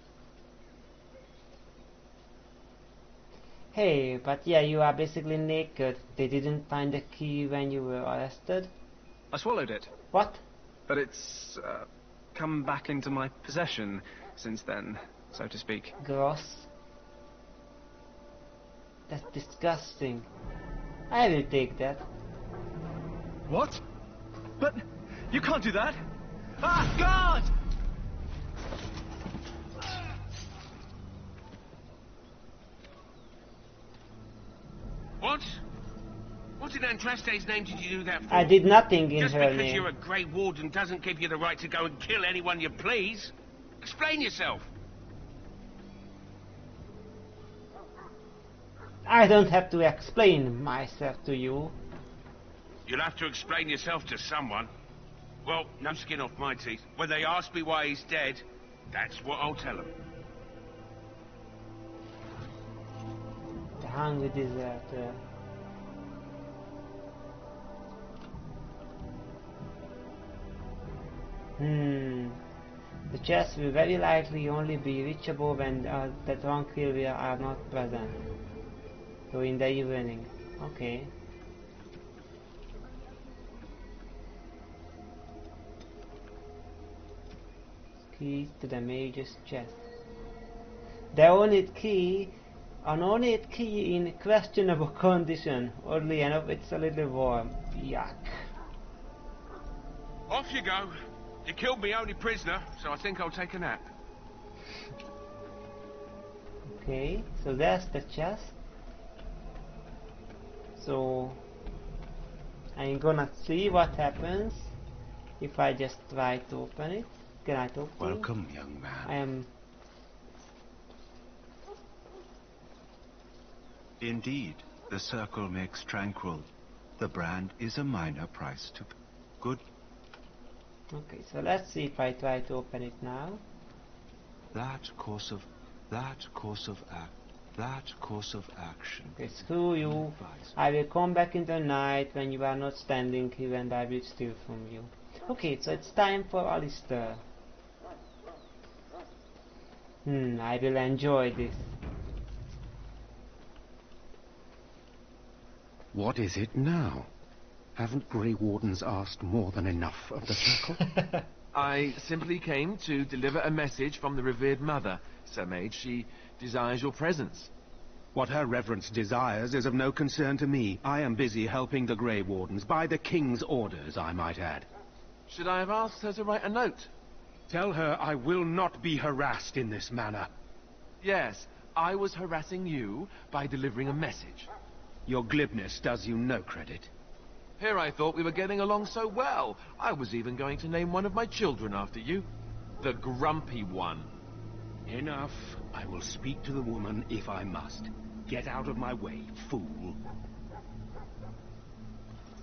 Hey, but yeah, you are basically naked. They didn't find the key when you were arrested? I swallowed it. What? But it's, come back into my possession since then, so to speak. Gross. That's disgusting. I will take that. What? But you can't do that! Ah, God! What? What in Andraste's name did you do that for? I did nothing in Just her because name. you're a Grey Warden doesn't give you the right to go and kill anyone you please. Explain yourself. I don't have to explain myself to you. You'll have to explain yourself to someone. Well, no skin off my teeth. When they ask me why he's dead, that's what I'll tell them. The hungry deserter. The chest will very likely only be reachable when the Tranquil are not present. So in the evening. Okay. Keys to the Mage's chest. The ornate key, an ornate key in questionable condition. Oddly enough, it's a little warm. Yuck. Off you go. You killed me only prisoner, so I think I'll take a nap. Okay, so that's the chest. So I'm gonna see what happens if I just try to open it. Can I talk to you? Welcome, young man. I am... Indeed, the circle makes tranquil. The brand is a minor price to pay. Good. Okay, so let's see if I try to open it now. That course of action. Okay, screw you. I will come back in the night when you are not standing here and I will steal from you. Okay, so it's time for Alistair. I will enjoy this. What is it now? Haven't Grey Wardens asked more than enough of the circle? I simply came to deliver a message from the revered mother, Sir Mage. She desires your presence. What her reverence desires is of no concern to me. I am busy helping the Grey Wardens, by the King's orders, I might add. Should I have asked her to write a note? Tell her I will not be harassed in this manner. Yes, I was harassing you by delivering a message. Your glibness does you no credit. Here I thought we were getting along so well. I was even going to name one of my children after you. The Grumpy One. Enough. I will speak to the woman if I must. Get out of my way, fool.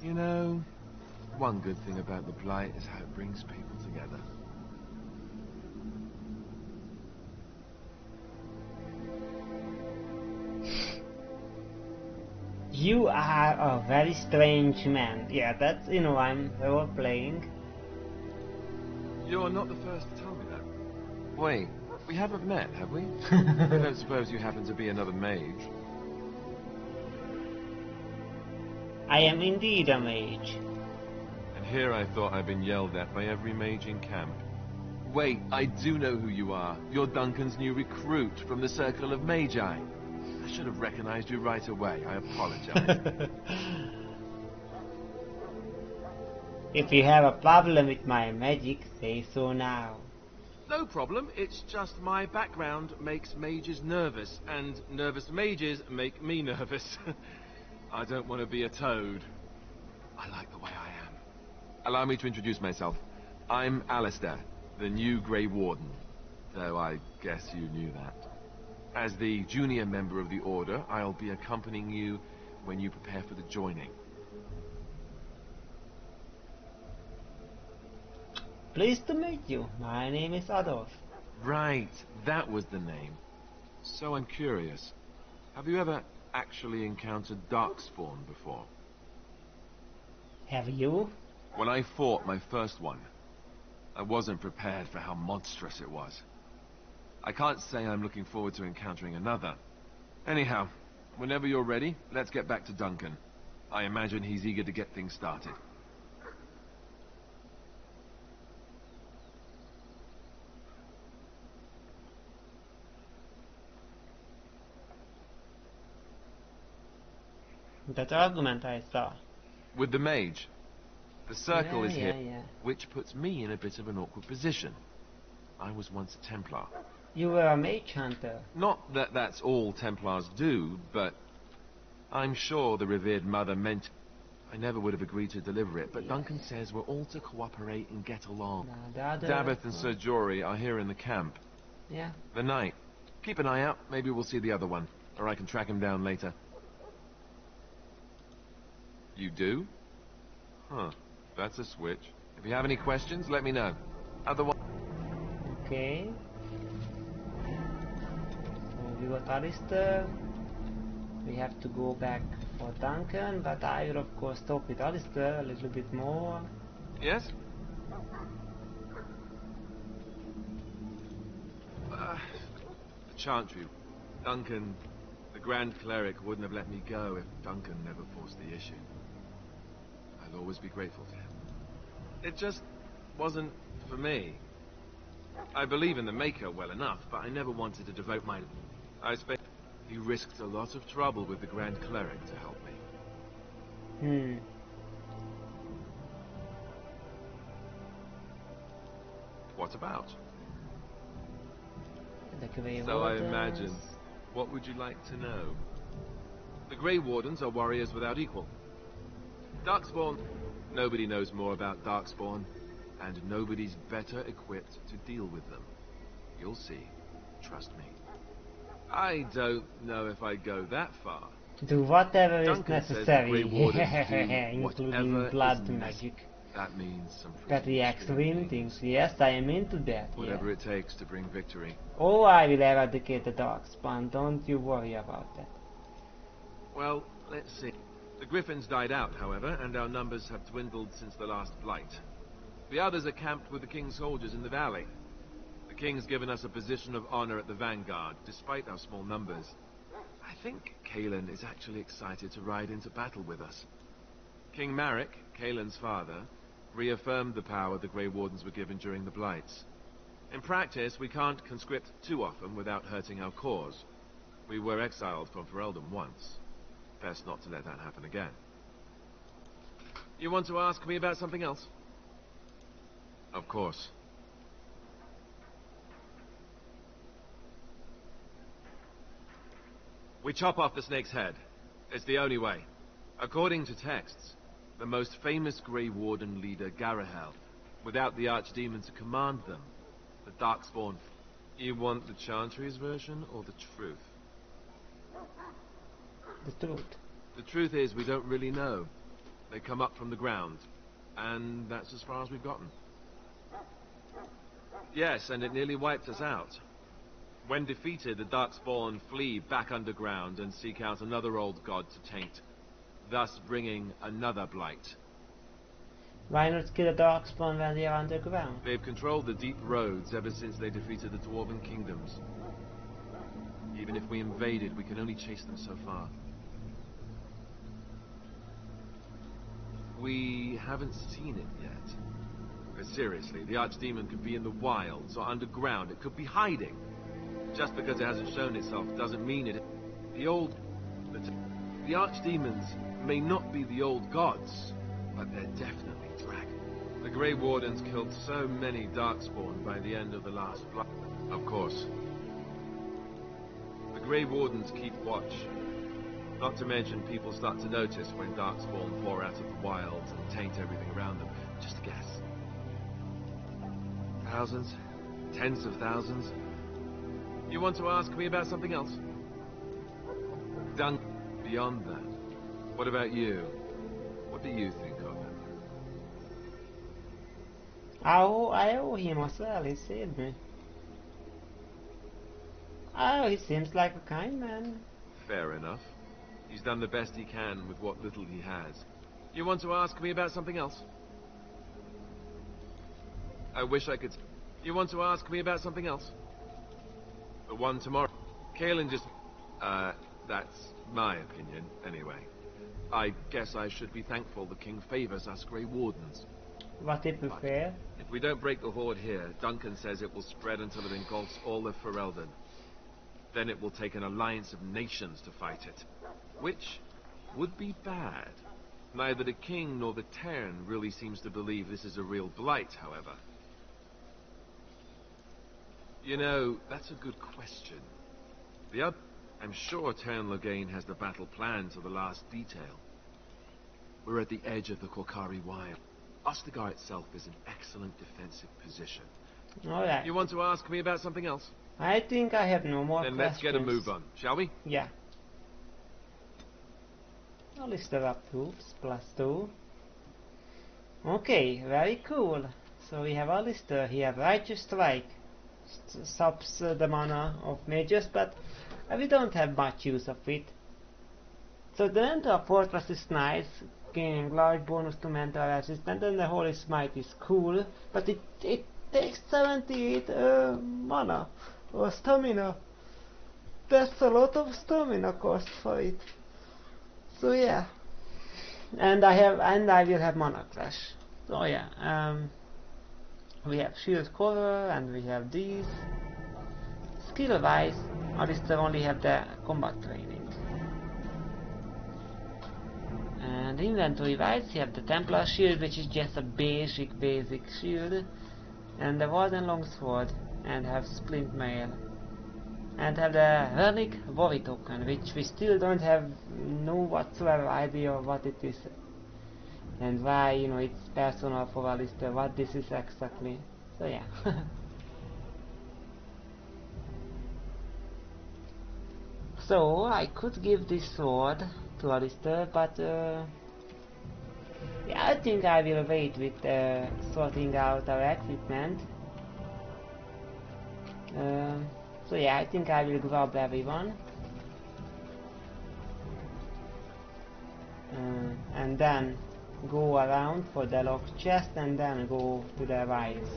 You know, one good thing about the Blight is how it brings people together. You are a very strange man. Yeah, that's, I'm role-playing. You're not the first to tell me that. Wait, we haven't met, have we? I don't suppose you happen to be another mage. I am indeed a mage. And here I thought I'd been yelled at by every mage in camp. Wait, I do know who you are. You're Duncan's new recruit from the Circle of Magi. I should have recognized you right away. I apologize. If you have a problem with my magic, say so now. No problem. It's just my background makes mages nervous, and nervous mages make me nervous. I don't want to be a toad. I like the way I am. Allow me to introduce myself. I'm Alistair, the new Grey Warden. Though I guess you knew that. As the junior member of the Order, I'll be accompanying you when you prepare for the joining. Pleased to meet you. My name is Adolf. Right, that was the name. So I'm curious. Have you ever actually encountered Darkspawn before? Have you? When I fought my first one, I wasn't prepared for how monstrous it was. I can't say I'm looking forward to encountering another. Anyhow, whenever you're ready, let's get back to Duncan. I imagine he's eager to get things started. That argument I saw. With the mage. The circle is here, yeah. which puts me in a bit of an awkward position. I was once a Templar. You were a mage hunter. Not that that's all Templars do, but I'm sure the revered mother meant I never would have agreed to deliver it, but yes. Duncan says we're all to cooperate and get along. Daveth and Sir Jory are here in the camp. Yeah. The knight. Keep an eye out, maybe we'll see the other one, or I can track him down later. You do? Huh. That's a switch. If you have any questions, let me know. Otherwise... Okay. So we got Alistair. We have to go back for Duncan, but I will of course talk with Alistair a little bit more. Yes? The Chantry. Duncan, the Grand Cleric, wouldn't have let me go if Duncan never forced the issue. I'll always be grateful to him. It just wasn't for me. I believe in the Maker well enough, but I never wanted to devote my... He risked a lot of trouble with the Grand Cleric to help me. What about? So I imagine. What would you like to know? The Grey Wardens are warriors without equal. Darkspawn. Nobody knows more about Darkspawn, and nobody's better equipped to deal with them. You'll see. Trust me. I don't know if I'd go that far. Do whatever Duncan is necessary, including including blood magic. That means some That reacts to living things. Yes, I am into that. Whatever it takes to bring victory. Oh, I will eradicate the Darkspawn. Don't you worry about that. Well, let's see. The Griffins died out, however, and our numbers have dwindled since the last blight. The others are camped with the King's soldiers in the valley. The King's given us a position of honor at the vanguard, despite our small numbers. I think Cailan is actually excited to ride into battle with us. King Marek, Cailan's father, reaffirmed the power the Grey Wardens were given during the blights. In practice, we can't conscript too often without hurting our cause. We were exiled from Ferelden once. Best not to let that happen again. You want to ask me about something else? Of course. We chop off the snake's head. It's the only way. According to texts, the most famous Grey Warden leader, Garahel, without the Archdemon to command them, the Darkspawn. You want the Chantry's version or the truth? The truth. The truth is, we don't really know. They come up from the ground, and that's as far as we've gotten. Yes, and it nearly wiped us out. When defeated, the Darkspawn flee back underground and seek out another old god to taint, thus bringing another blight. Why not kill the Darkspawn when they are underground? They've controlled the deep roads ever since they defeated the Dwarven kingdoms. Even if we invaded, we can only chase them so far. We haven't seen it yet. But seriously, the Archdemon could be in the wilds or underground. It could be hiding. Just because it hasn't shown itself doesn't mean it. The Archdemons may not be the old gods, but they're definitely dragons. The Grey Wardens killed so many Darkspawn by the end of the last blight. Of course. The Grey Wardens keep watch. Not to mention, people start to notice when Darkspawn pour out of the wilds and taint everything around them. Just a guess. Thousands? Tens of thousands? You want to ask me about something else? Dunk. Beyond that, what about you? What do you think of him? I owe him as well, he saved me. Oh, he seems like a kind man. Fair enough. He's done the best he can with what little he has. You want to ask me about something else? I wish I could... You want to ask me about something else? The one tomorrow. Cailan just... that's my opinion, anyway. I guess I should be thankful the king favors us Grey Wardens. What he prefer? If we don't break the horde here, Duncan says it will spread until it engulfs all of Ferelden. Then it will take an alliance of nations to fight it. Which would be bad. Neither the king nor the Tern really seems to believe this is a real blight, however. You know, that's a good question. I'm sure Tern Loghain has the battle planned to the last detail. We're at the edge of the Korkari Wild. Ostagar itself is an excellent defensive position. Alright. You want to ask me about something else? I think I have no more questions. questions. Then let's get a move on, shall we? Yeah. A list of troops, +2. Okay, very cool. So we have Alistair here, Righteous Strike. Subs the mana of mages, but we don't have much use of it. So the mental fortress is nice, gaining large bonus to mental resistance, and the Holy Smite is cool, but it takes 78 mana or stamina. That's a lot of stamina cost for it. So yeah, and I will have mana crash. So yeah, we have shield cover and we have these. Skill wise, Alistair only have the combat training. And inventory wise, you have the Templar shield, which is just a basic shield, and the Warden longsword, and have splint mail, and have the relic worry token, which we still don't have no whatsoever idea of what it is. and why, you know, it's personal for Alistair, what this is exactly. So yeah. So I could give this sword to Alistair, but yeah, I think I will wait with sorting out our equipment. So yeah, I think I will grab everyone. And then go around for the locked chest and then go to the vials.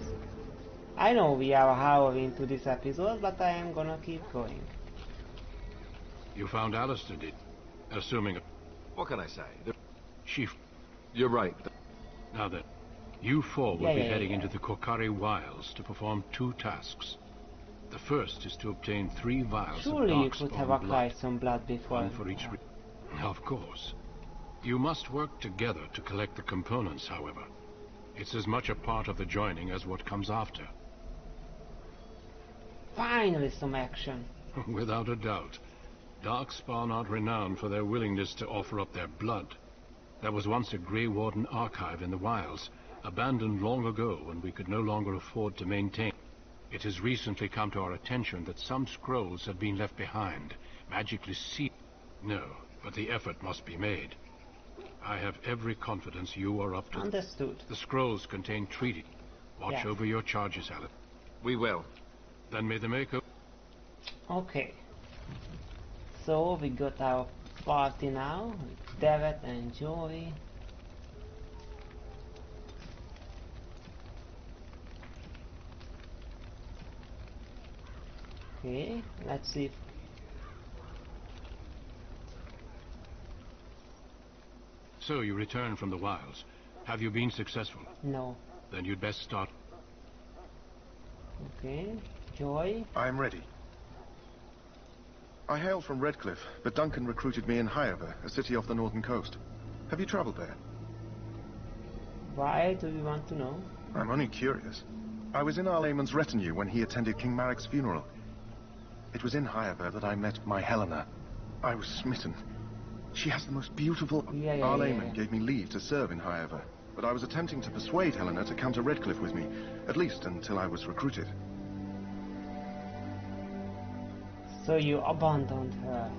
I know we are an hour into this episode, but I am gonna keep going. You found Alistair, did? Assuming... What can I say? Chief... You're right. Now then, you four will be heading into the Kokari Wilds to perform 2 tasks. The first is to obtain 3 vials of Surely you could darkspawn have acquired some blood before. One for each... Of course. You must work together to collect the components, however. It's as much a part of the joining as what comes after. Finally some action. Without a doubt. Darkspawn are renowned for their willingness to offer up their blood. There was once a Grey Warden archive in the wilds, abandoned long ago when we could no longer afford to maintain. It has recently come to our attention that some scrolls have been left behind, magically sealed. No, but the effort must be made. I have every confidence you are up to. Understood. The scrolls contain treaty. Watch over your charges, Alan. We will. Then may the Maker... Okay. So we got our party now, with David and Joey. Okay, let's see if... So you returned from the wilds. Have you been successful? No. Then you'd best start. Okay, Joy? I'm ready. I hail from Redcliffe, but Duncan recruited me in Highover, a city off the northern coast. Have you traveled there? Why do you want to know? I'm only curious. I was in our layman's retinue when he attended King Maric's funeral. It was in Highover that I met my Helena. I was smitten. She has the most beautiful... Our layman gave me leave to serve in Highover, but I was attempting to persuade Helena to come to Redcliffe with me, at least until I was recruited. So you abandoned her?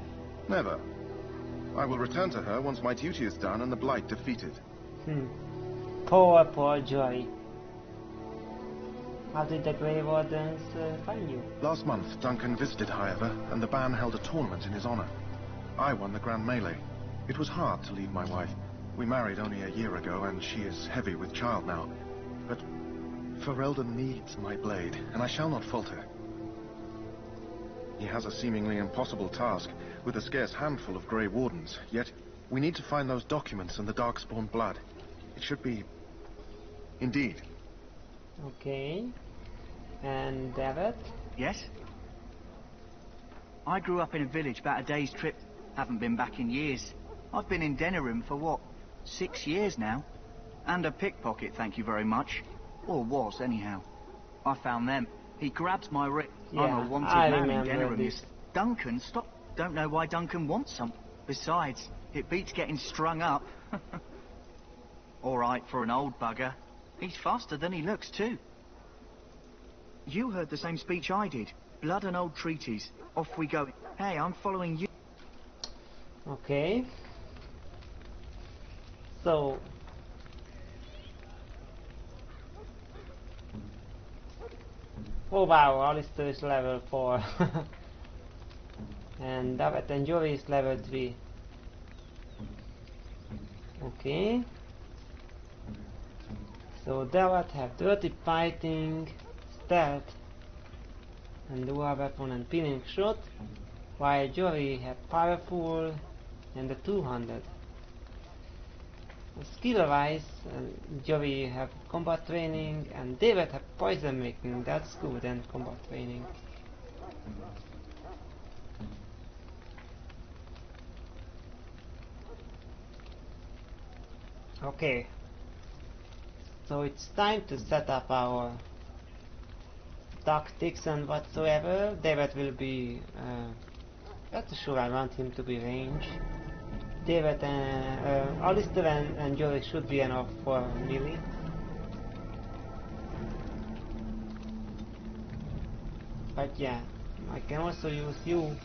Never. I will return to her once my duty is done and the Blight defeated. Poor Joy. How did the Grey Wardens find you? Last month, Duncan visited Highover, and the band held a tournament in his honor. I won the Grand Melee. It was hard to leave my wife. We married only a year ago, and she is heavy with child now. But Ferelden needs my blade, and I shall not falter. He has a seemingly impossible task, with a scarce handful of Grey Wardens, yet we need to find those documents and the Darkspawn blood. It should be... Indeed. Okay. And David? Yes? I grew up in a village about a day's trip. Haven't been back in years. I've been in Denerim for what, 6 years now? And a pickpocket, thank you very much. Or was, anyhow. I found them. He grabbed my wrist. I'm a wanted man in Denerim. Duncan, stop. Don't know why Duncan wants some. Besides, it beats getting strung up. All right for an old bugger. He's faster than he looks, too. You heard the same speech I did. Blood and old treaties. Off we go. Hey, I'm following you. Okay. So... Oh wow, Alistair is level 4. And David and Joey is level 3. Okay. So David have dirty fighting, stealth, and dual weapon and pinning shot, while Joey have powerful and the 200. Skill wise, Joey have combat training and David have poison making, that's good, and combat training. Okay, so it's time to set up our tactics and whatsoever. David will be, not sure I want him to be range. David and Alistair and Joey should be enough for melee. But yeah, I can also use you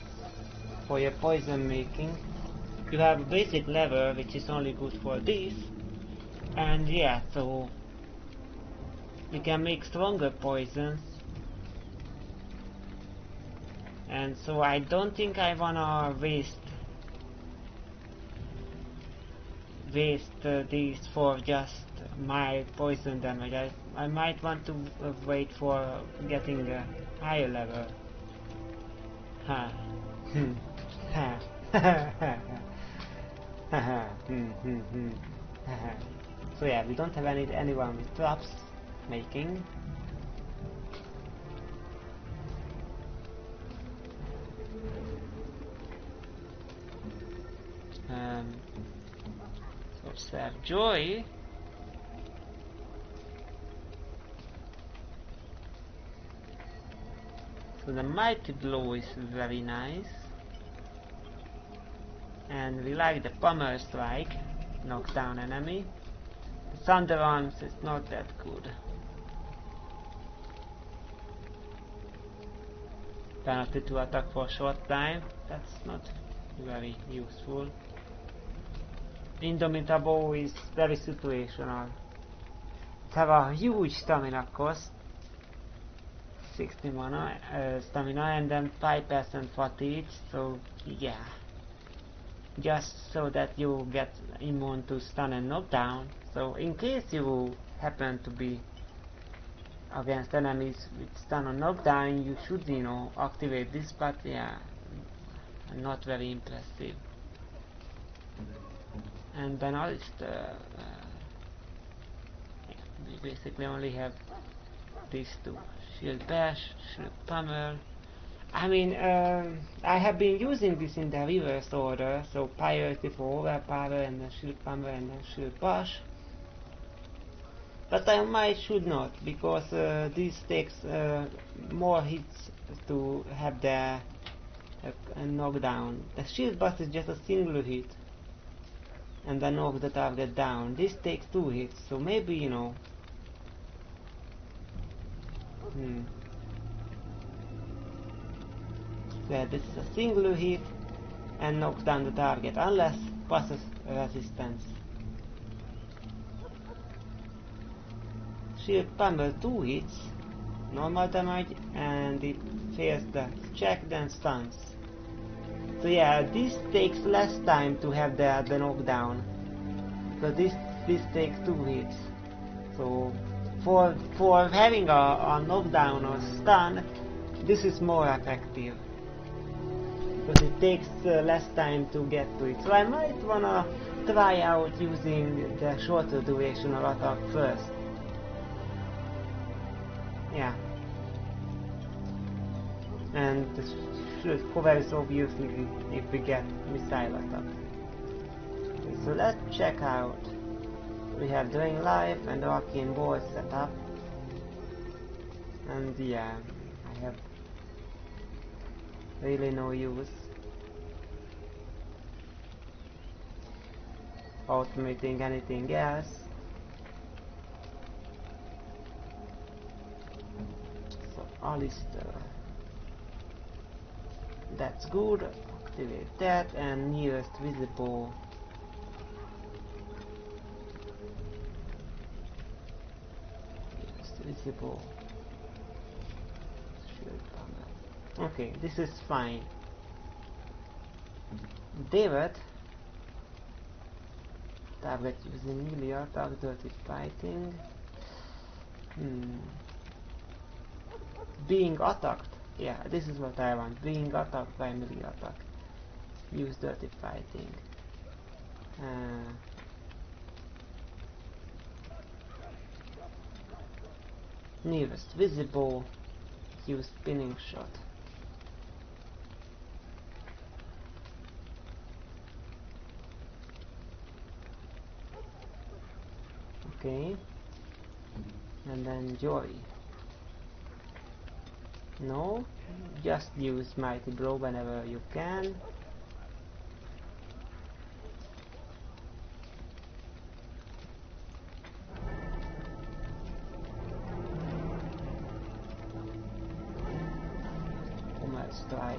for your poison making. You have a basic level which is only good for this, and yeah, so you can make stronger poisons. And so I don't think I wanna waste these for just my poison damage. I might want to wait for getting the higher level. Ha. Ha. So yeah, we don't have anyone with traps making. So Sir Joy. So the mighty blow is very nice. And we like the pummel strike, knock down enemy. The thunder arms is not that good. Penalty to attack for a short time, that's not very useful. Indomitable is very situational. Have a huge stamina cost, 60 mana stamina, and then 5% fatigue, so yeah. Just so that you get immune to stun and knockdown. So in case you happen to be against enemies with stun or knockdown, you should, you know, activate this, but yeah, not very impressive. And then Alistair, we basically only have these two. Shield bash, shield pummel. I mean, I have been using this in the reverse order, so priority for overpower and then shield pummel and then shield bash. But I might should not, because this takes more hits to have the knockdown. The shield bash is just a single hit and then knock the target down. This takes 2 hits, so maybe, you know. Yeah, this is a single hit and knocks down the target unless passes resistance. Shield pummel 2 hits, normal damage, and it fails the check, then stuns. So yeah, this takes less time to have the knockdown. So this takes 2 hits. So for having a knockdown or stun, this is more effective. Because it takes less time to get to it. So I might wanna try out using the shorter durational attack first. Yeah. And this should cover is obviously if we get missile attack. Okay, so let's check out. We have Drain Life and Arcane Ball set up. And yeah, I have really no use automating anything else. So Alistair, that's good. Activate that, and nearest visible. Visible. Okay, this is fine. David, target using melee attack, dirty fighting. Being attacked. Yeah, this is what I want. Being attacked by melee attack. Use dirty fighting. Nearest visible. Use spinning shot. Okay. And then Joy. No, just use Mighty Blow whenever you can. Hammer strike.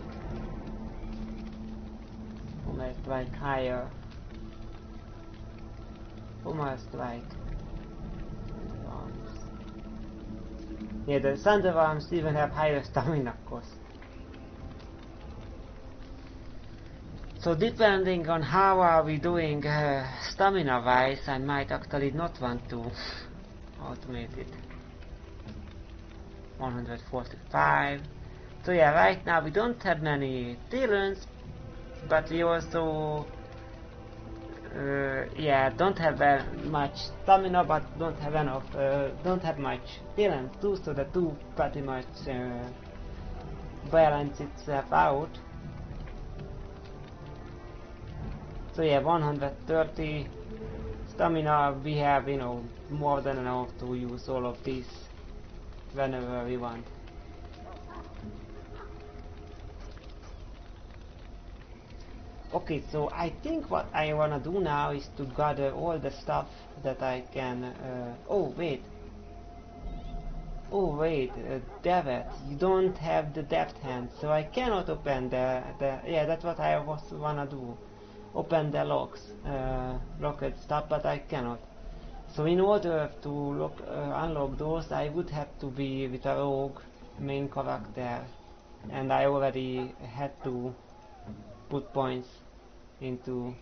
Hammer strike higher. Hammer strike. Arms. Yeah, the Thunder Arms even have higher stamina cost. So depending on how are we doing stamina wise, I might actually not want to automate it. 145. So yeah, right now we don't have many talents, but we also yeah, don't have very much stamina, but don't have enough, don't have much talent too, so the two pretty much balance itself out. So yeah, 130 stamina, we have, you know, more than enough to use all of these whenever we want. Okay, so I think what I wanna do now is to gather all the stuff that I can. Oh wait, David, you don't have the depth hand, so I cannot open the yeah, that's what I was wanna do. Open the locked stuff, but I cannot. So in order to unlock those, I would have to be with a rogue main character, and I already had to put points into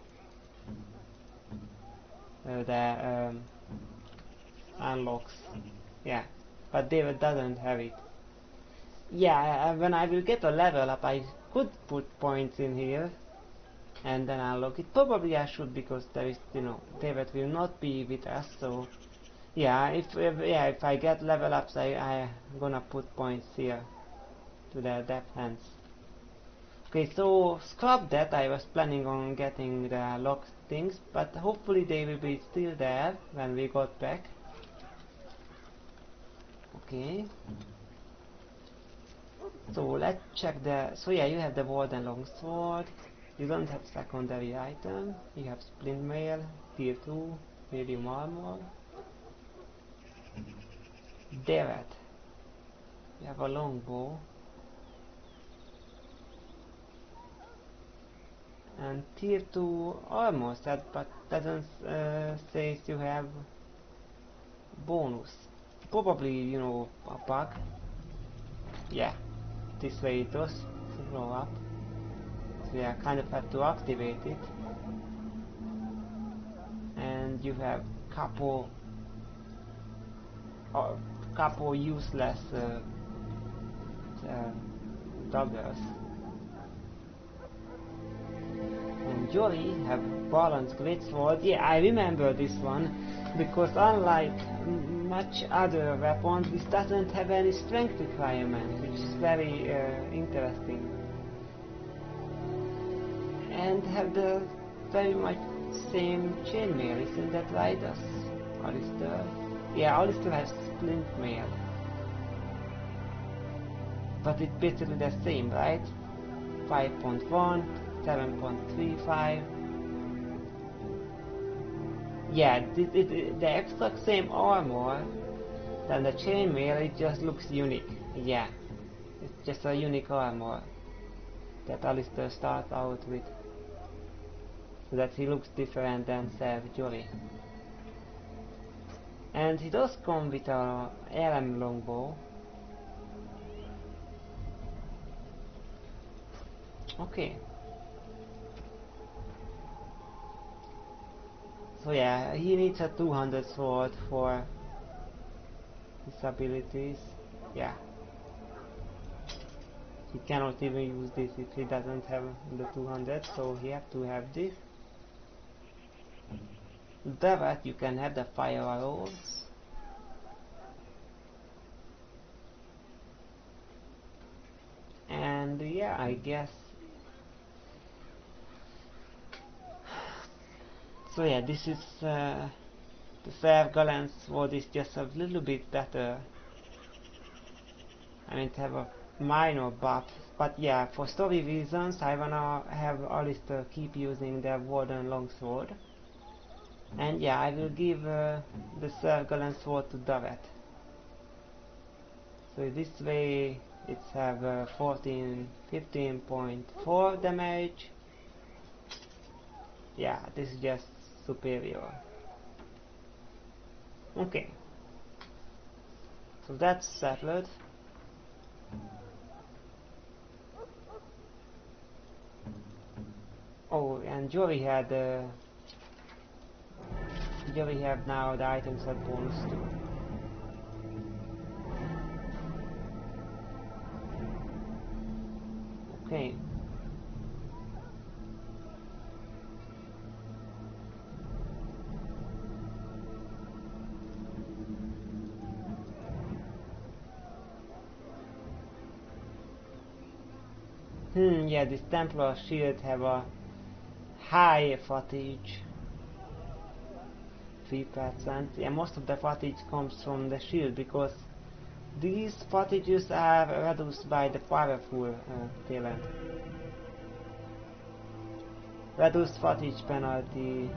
the unlocks. Yeah, but David doesn't have it. Yeah, when I will get a level up, I could put points in here and then unlock it. Probably I should, because there is, you know, David will not be with us, so yeah, if I get level ups, I gonna put points here to the depth hands. Okay, so scrap that. I was planning on getting the locked things, but hopefully they will be still there when we got back. Okay. So let's check the. So yeah, you have the Warden Longsword. You don't have secondary item. You have Splint Mail, Tier 2, Medium Armor. David. You have a longbow. And Tier 2 armor set, but doesn't say you have bonus. Probably, you know, a bug. Yeah, this way it does blow up. So yeah, kind of have to activate it. And you have couple useless daggers. And Jory have balanced greatsword. Yeah, I remember this one, because unlike much other weapons, this doesn't have any strength requirement, which is very interesting. And have the very much same chainmail, isn't that right, as Alistair? Yeah, Alistair has splint mail. But it's basically the same, right? 5.1, 7.35. Yeah, the exact same armor than the chainmail, it just looks unique. Yeah, it's just a unique armor that Alistair starts out with, so that he looks different than Sir Jory. And he does come with a LM longbow. Okay. So yeah, he needs a 200 sword for his abilities. Yeah. He cannot even use this if he doesn't have the 200, so he has to have this. David, you can have the fire arrows. And yeah, I guess. So yeah, this is the Fair Galen's sword is just a little bit better. I mean, to have a minor buff, but yeah, for story reasons, I wanna have Alistair keep using the Warden Longsword. And yeah, I will give the Sir Galen's sword to David. So this way it's have 15.4 damage. Yeah, this is just superior. Okay, so that's settled. Oh, and Joey have now the item set bonus too. Okay. Yeah, this Templar shield have a high fatigue. 3%. Yeah, most of the fatigue comes from the shield because these fatigues are reduced by the powerful talent. Reduced fatigue penalty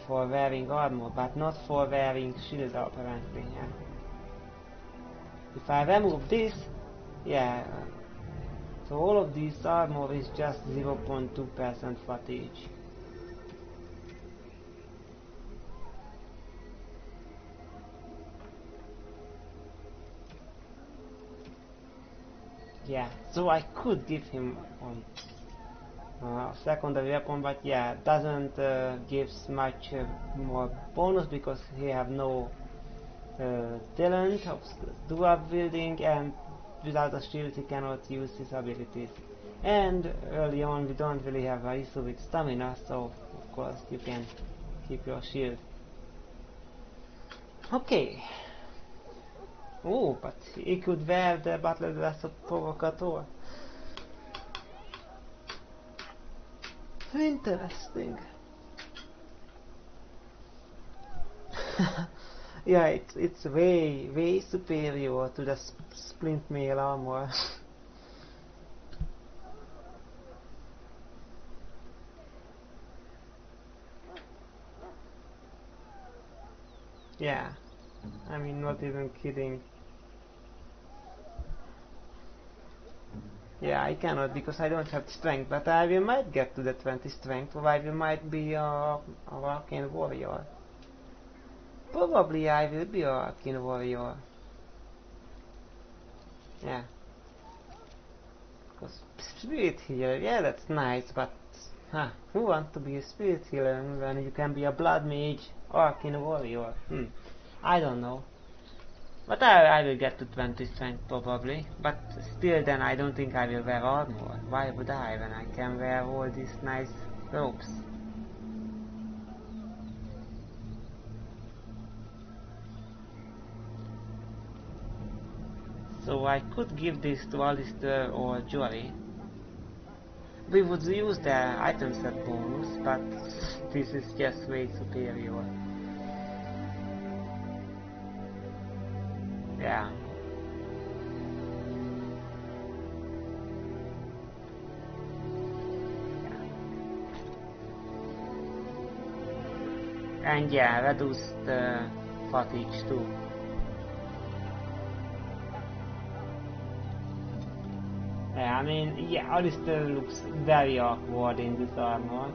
for wearing armor, but not for wearing shield apparently. Yeah. If I remove this, yeah, so all of this armor is just 0.2% fatigue. Yeah, so I could give him secondary weapon, but yeah, doesn't gives much more bonus because he have no talent of dual wielding, and without a shield he cannot use his abilities. And early on we don't really have an issue with stamina, so of course you can keep your shield. Okay. Oh, but he could wear the battle dress of Provocateur. Interesting. Yeah, it's way superior to the splint mail armor. Yeah, I mean, not even kidding. Yeah, I cannot because I don't have strength, but I will might get to the 20 strength, or I will might be a arcane warrior. Probably I will be a arcane warrior. Yeah. Because spirit healer, yeah, that's nice, but who wants to be a spirit healer when you can be a blood mage or arcane warrior? I don't know. But I will get to 20 strength probably. But still then I don't think I will wear armor. Why would I when I can wear all these nice robes? So I could give this to Alistair or Jory. We would use the item set bonus, but this is just way superior. Yeah. And yeah, reduce the fatigue too. Yeah, I mean, yeah, Alistair looks very awkward in this armor.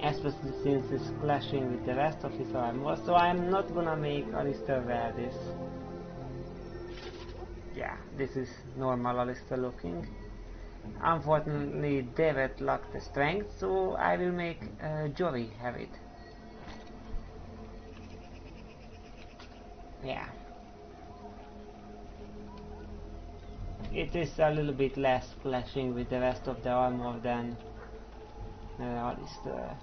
Especially since it's clashing with the rest of his armor, so I'm not gonna make Alistair wear this. Yeah, this is normal Alistair looking. Unfortunately, David lacked the strength, so I will make Jory have it. Yeah. It is a little bit less clashing with the rest of the armor than Alistair.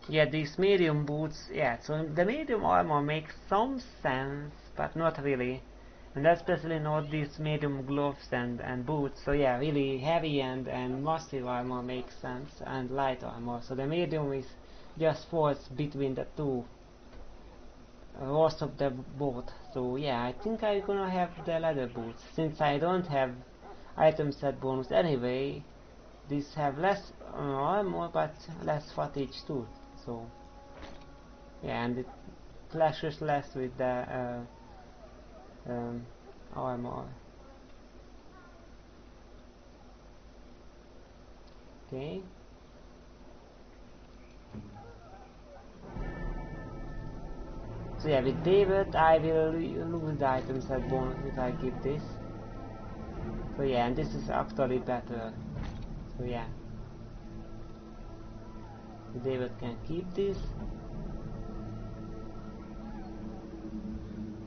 Yeah, these medium boots, yeah, so the medium armor makes some sense, but not really. And especially not these medium gloves and boots, so yeah, really heavy and massive armor makes sense, and light armor. So the medium is just falls between the two worth of the boat. So yeah, I think I'm gonna have the leather boots. Since I don't have item set bonus anyway, these have less armor but less fatigue too. So yeah, and it clashes less with the armor. Okay. So yeah, with David I will lose the item set bonus if I keep this. So yeah, and this is actually better. So yeah, David can keep this.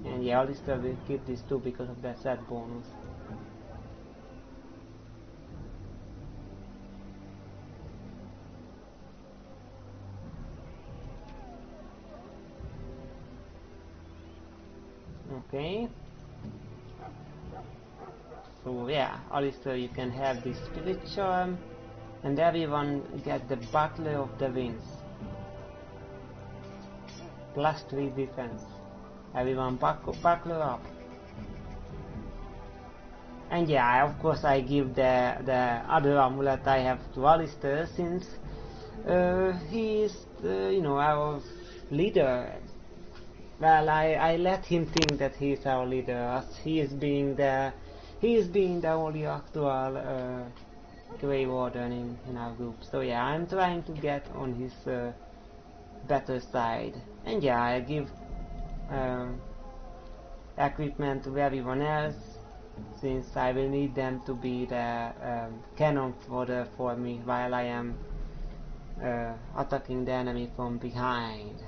And yeah, Alistair will keep this too because of that set bonus. Okay. So yeah, Alistair, you can have this spirit charm, and everyone get the Buckler of the Winds. +3 defense. Everyone buckler up. And yeah, of course I give the other amulet I have to Alistair, since he is you know, our leader. Well, I let him think that he is our leader, as he is being the only actual Grey Warden in our group. So yeah, I'm trying to get on his better side. And yeah, I give equipment to everyone else, since I will need them to be the cannon fodder for me while I am attacking the enemy from behind.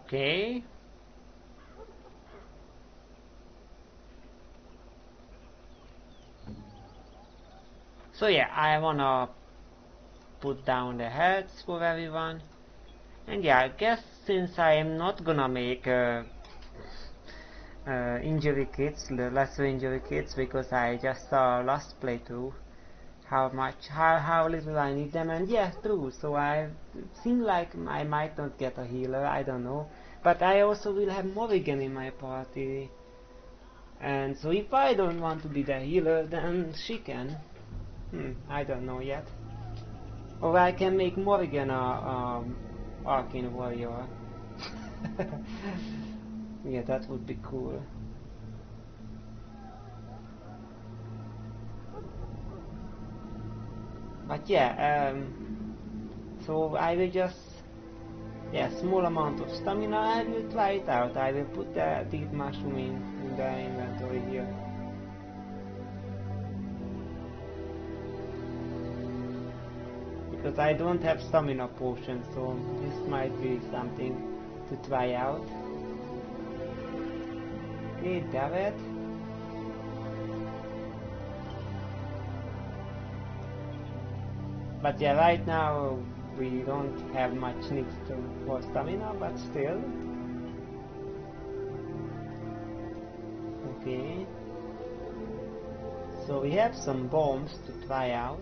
Okay. So yeah, I wanna put down the heads for everyone. And yeah, I guess since I am not gonna make injury kits, the lesser injury kits, because I just saw last playthrough how little I need them, and yeah, true. So I seem like I might not get a healer, I don't know. But I also will have Morrigan in my party. And so if I don't want to be the healer, then she can. I don't know yet. Or I can make Morrigan a Arcane Warrior. Yeah, that would be cool. But yeah, so I will just, yeah, small amount of stamina. I will try it out. I will put the deep mushroom in the inventory here. Because I don't have stamina potion, so this might be something to try out. Okay, David. But yeah, right now we don't have much needs for stamina, but still. Okay. So we have some bombs to try out.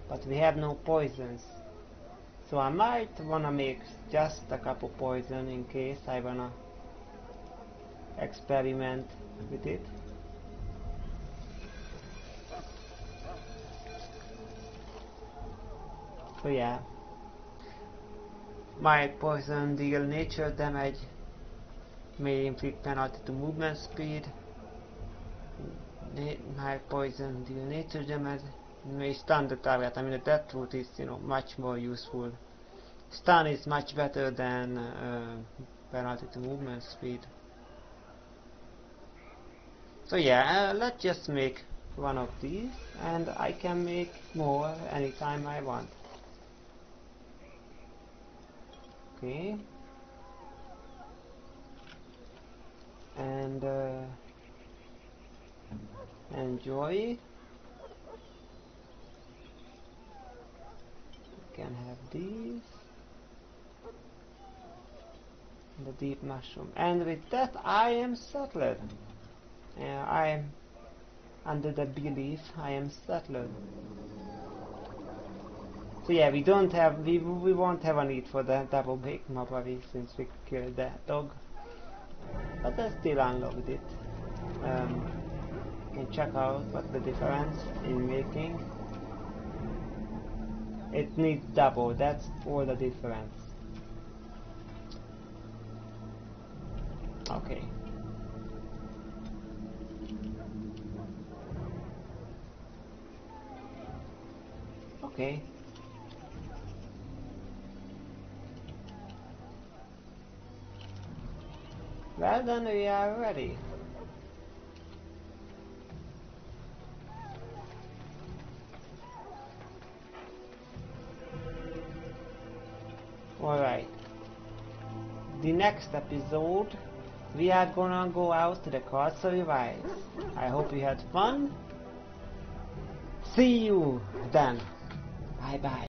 But we have no poisons. So I might wanna make just a couple poison in case I wanna experiment with it. So yeah, my poison deal nature damage, may inflict penalty to movement speed. My poison deal nature damage, may stun the target. I mean, that route is, you know, much more useful stun is much better than penalty to movement speed. So yeah, let's just make one of these, and I can make more anytime I want. Okay. And enjoy. You can have these. The deep mushroom. And with that I am settled. I am under the belief I am settled. So yeah, we won't have a need for the double big mobbery since we killed that dog. But I still unlocked it. And check out what the difference in making. It needs double, that's all the difference. Okay. Okay. Well then, we are ready. Alright. The next episode, we are gonna go out to the Castle Rise. I hope you had fun. See you then. Bye bye.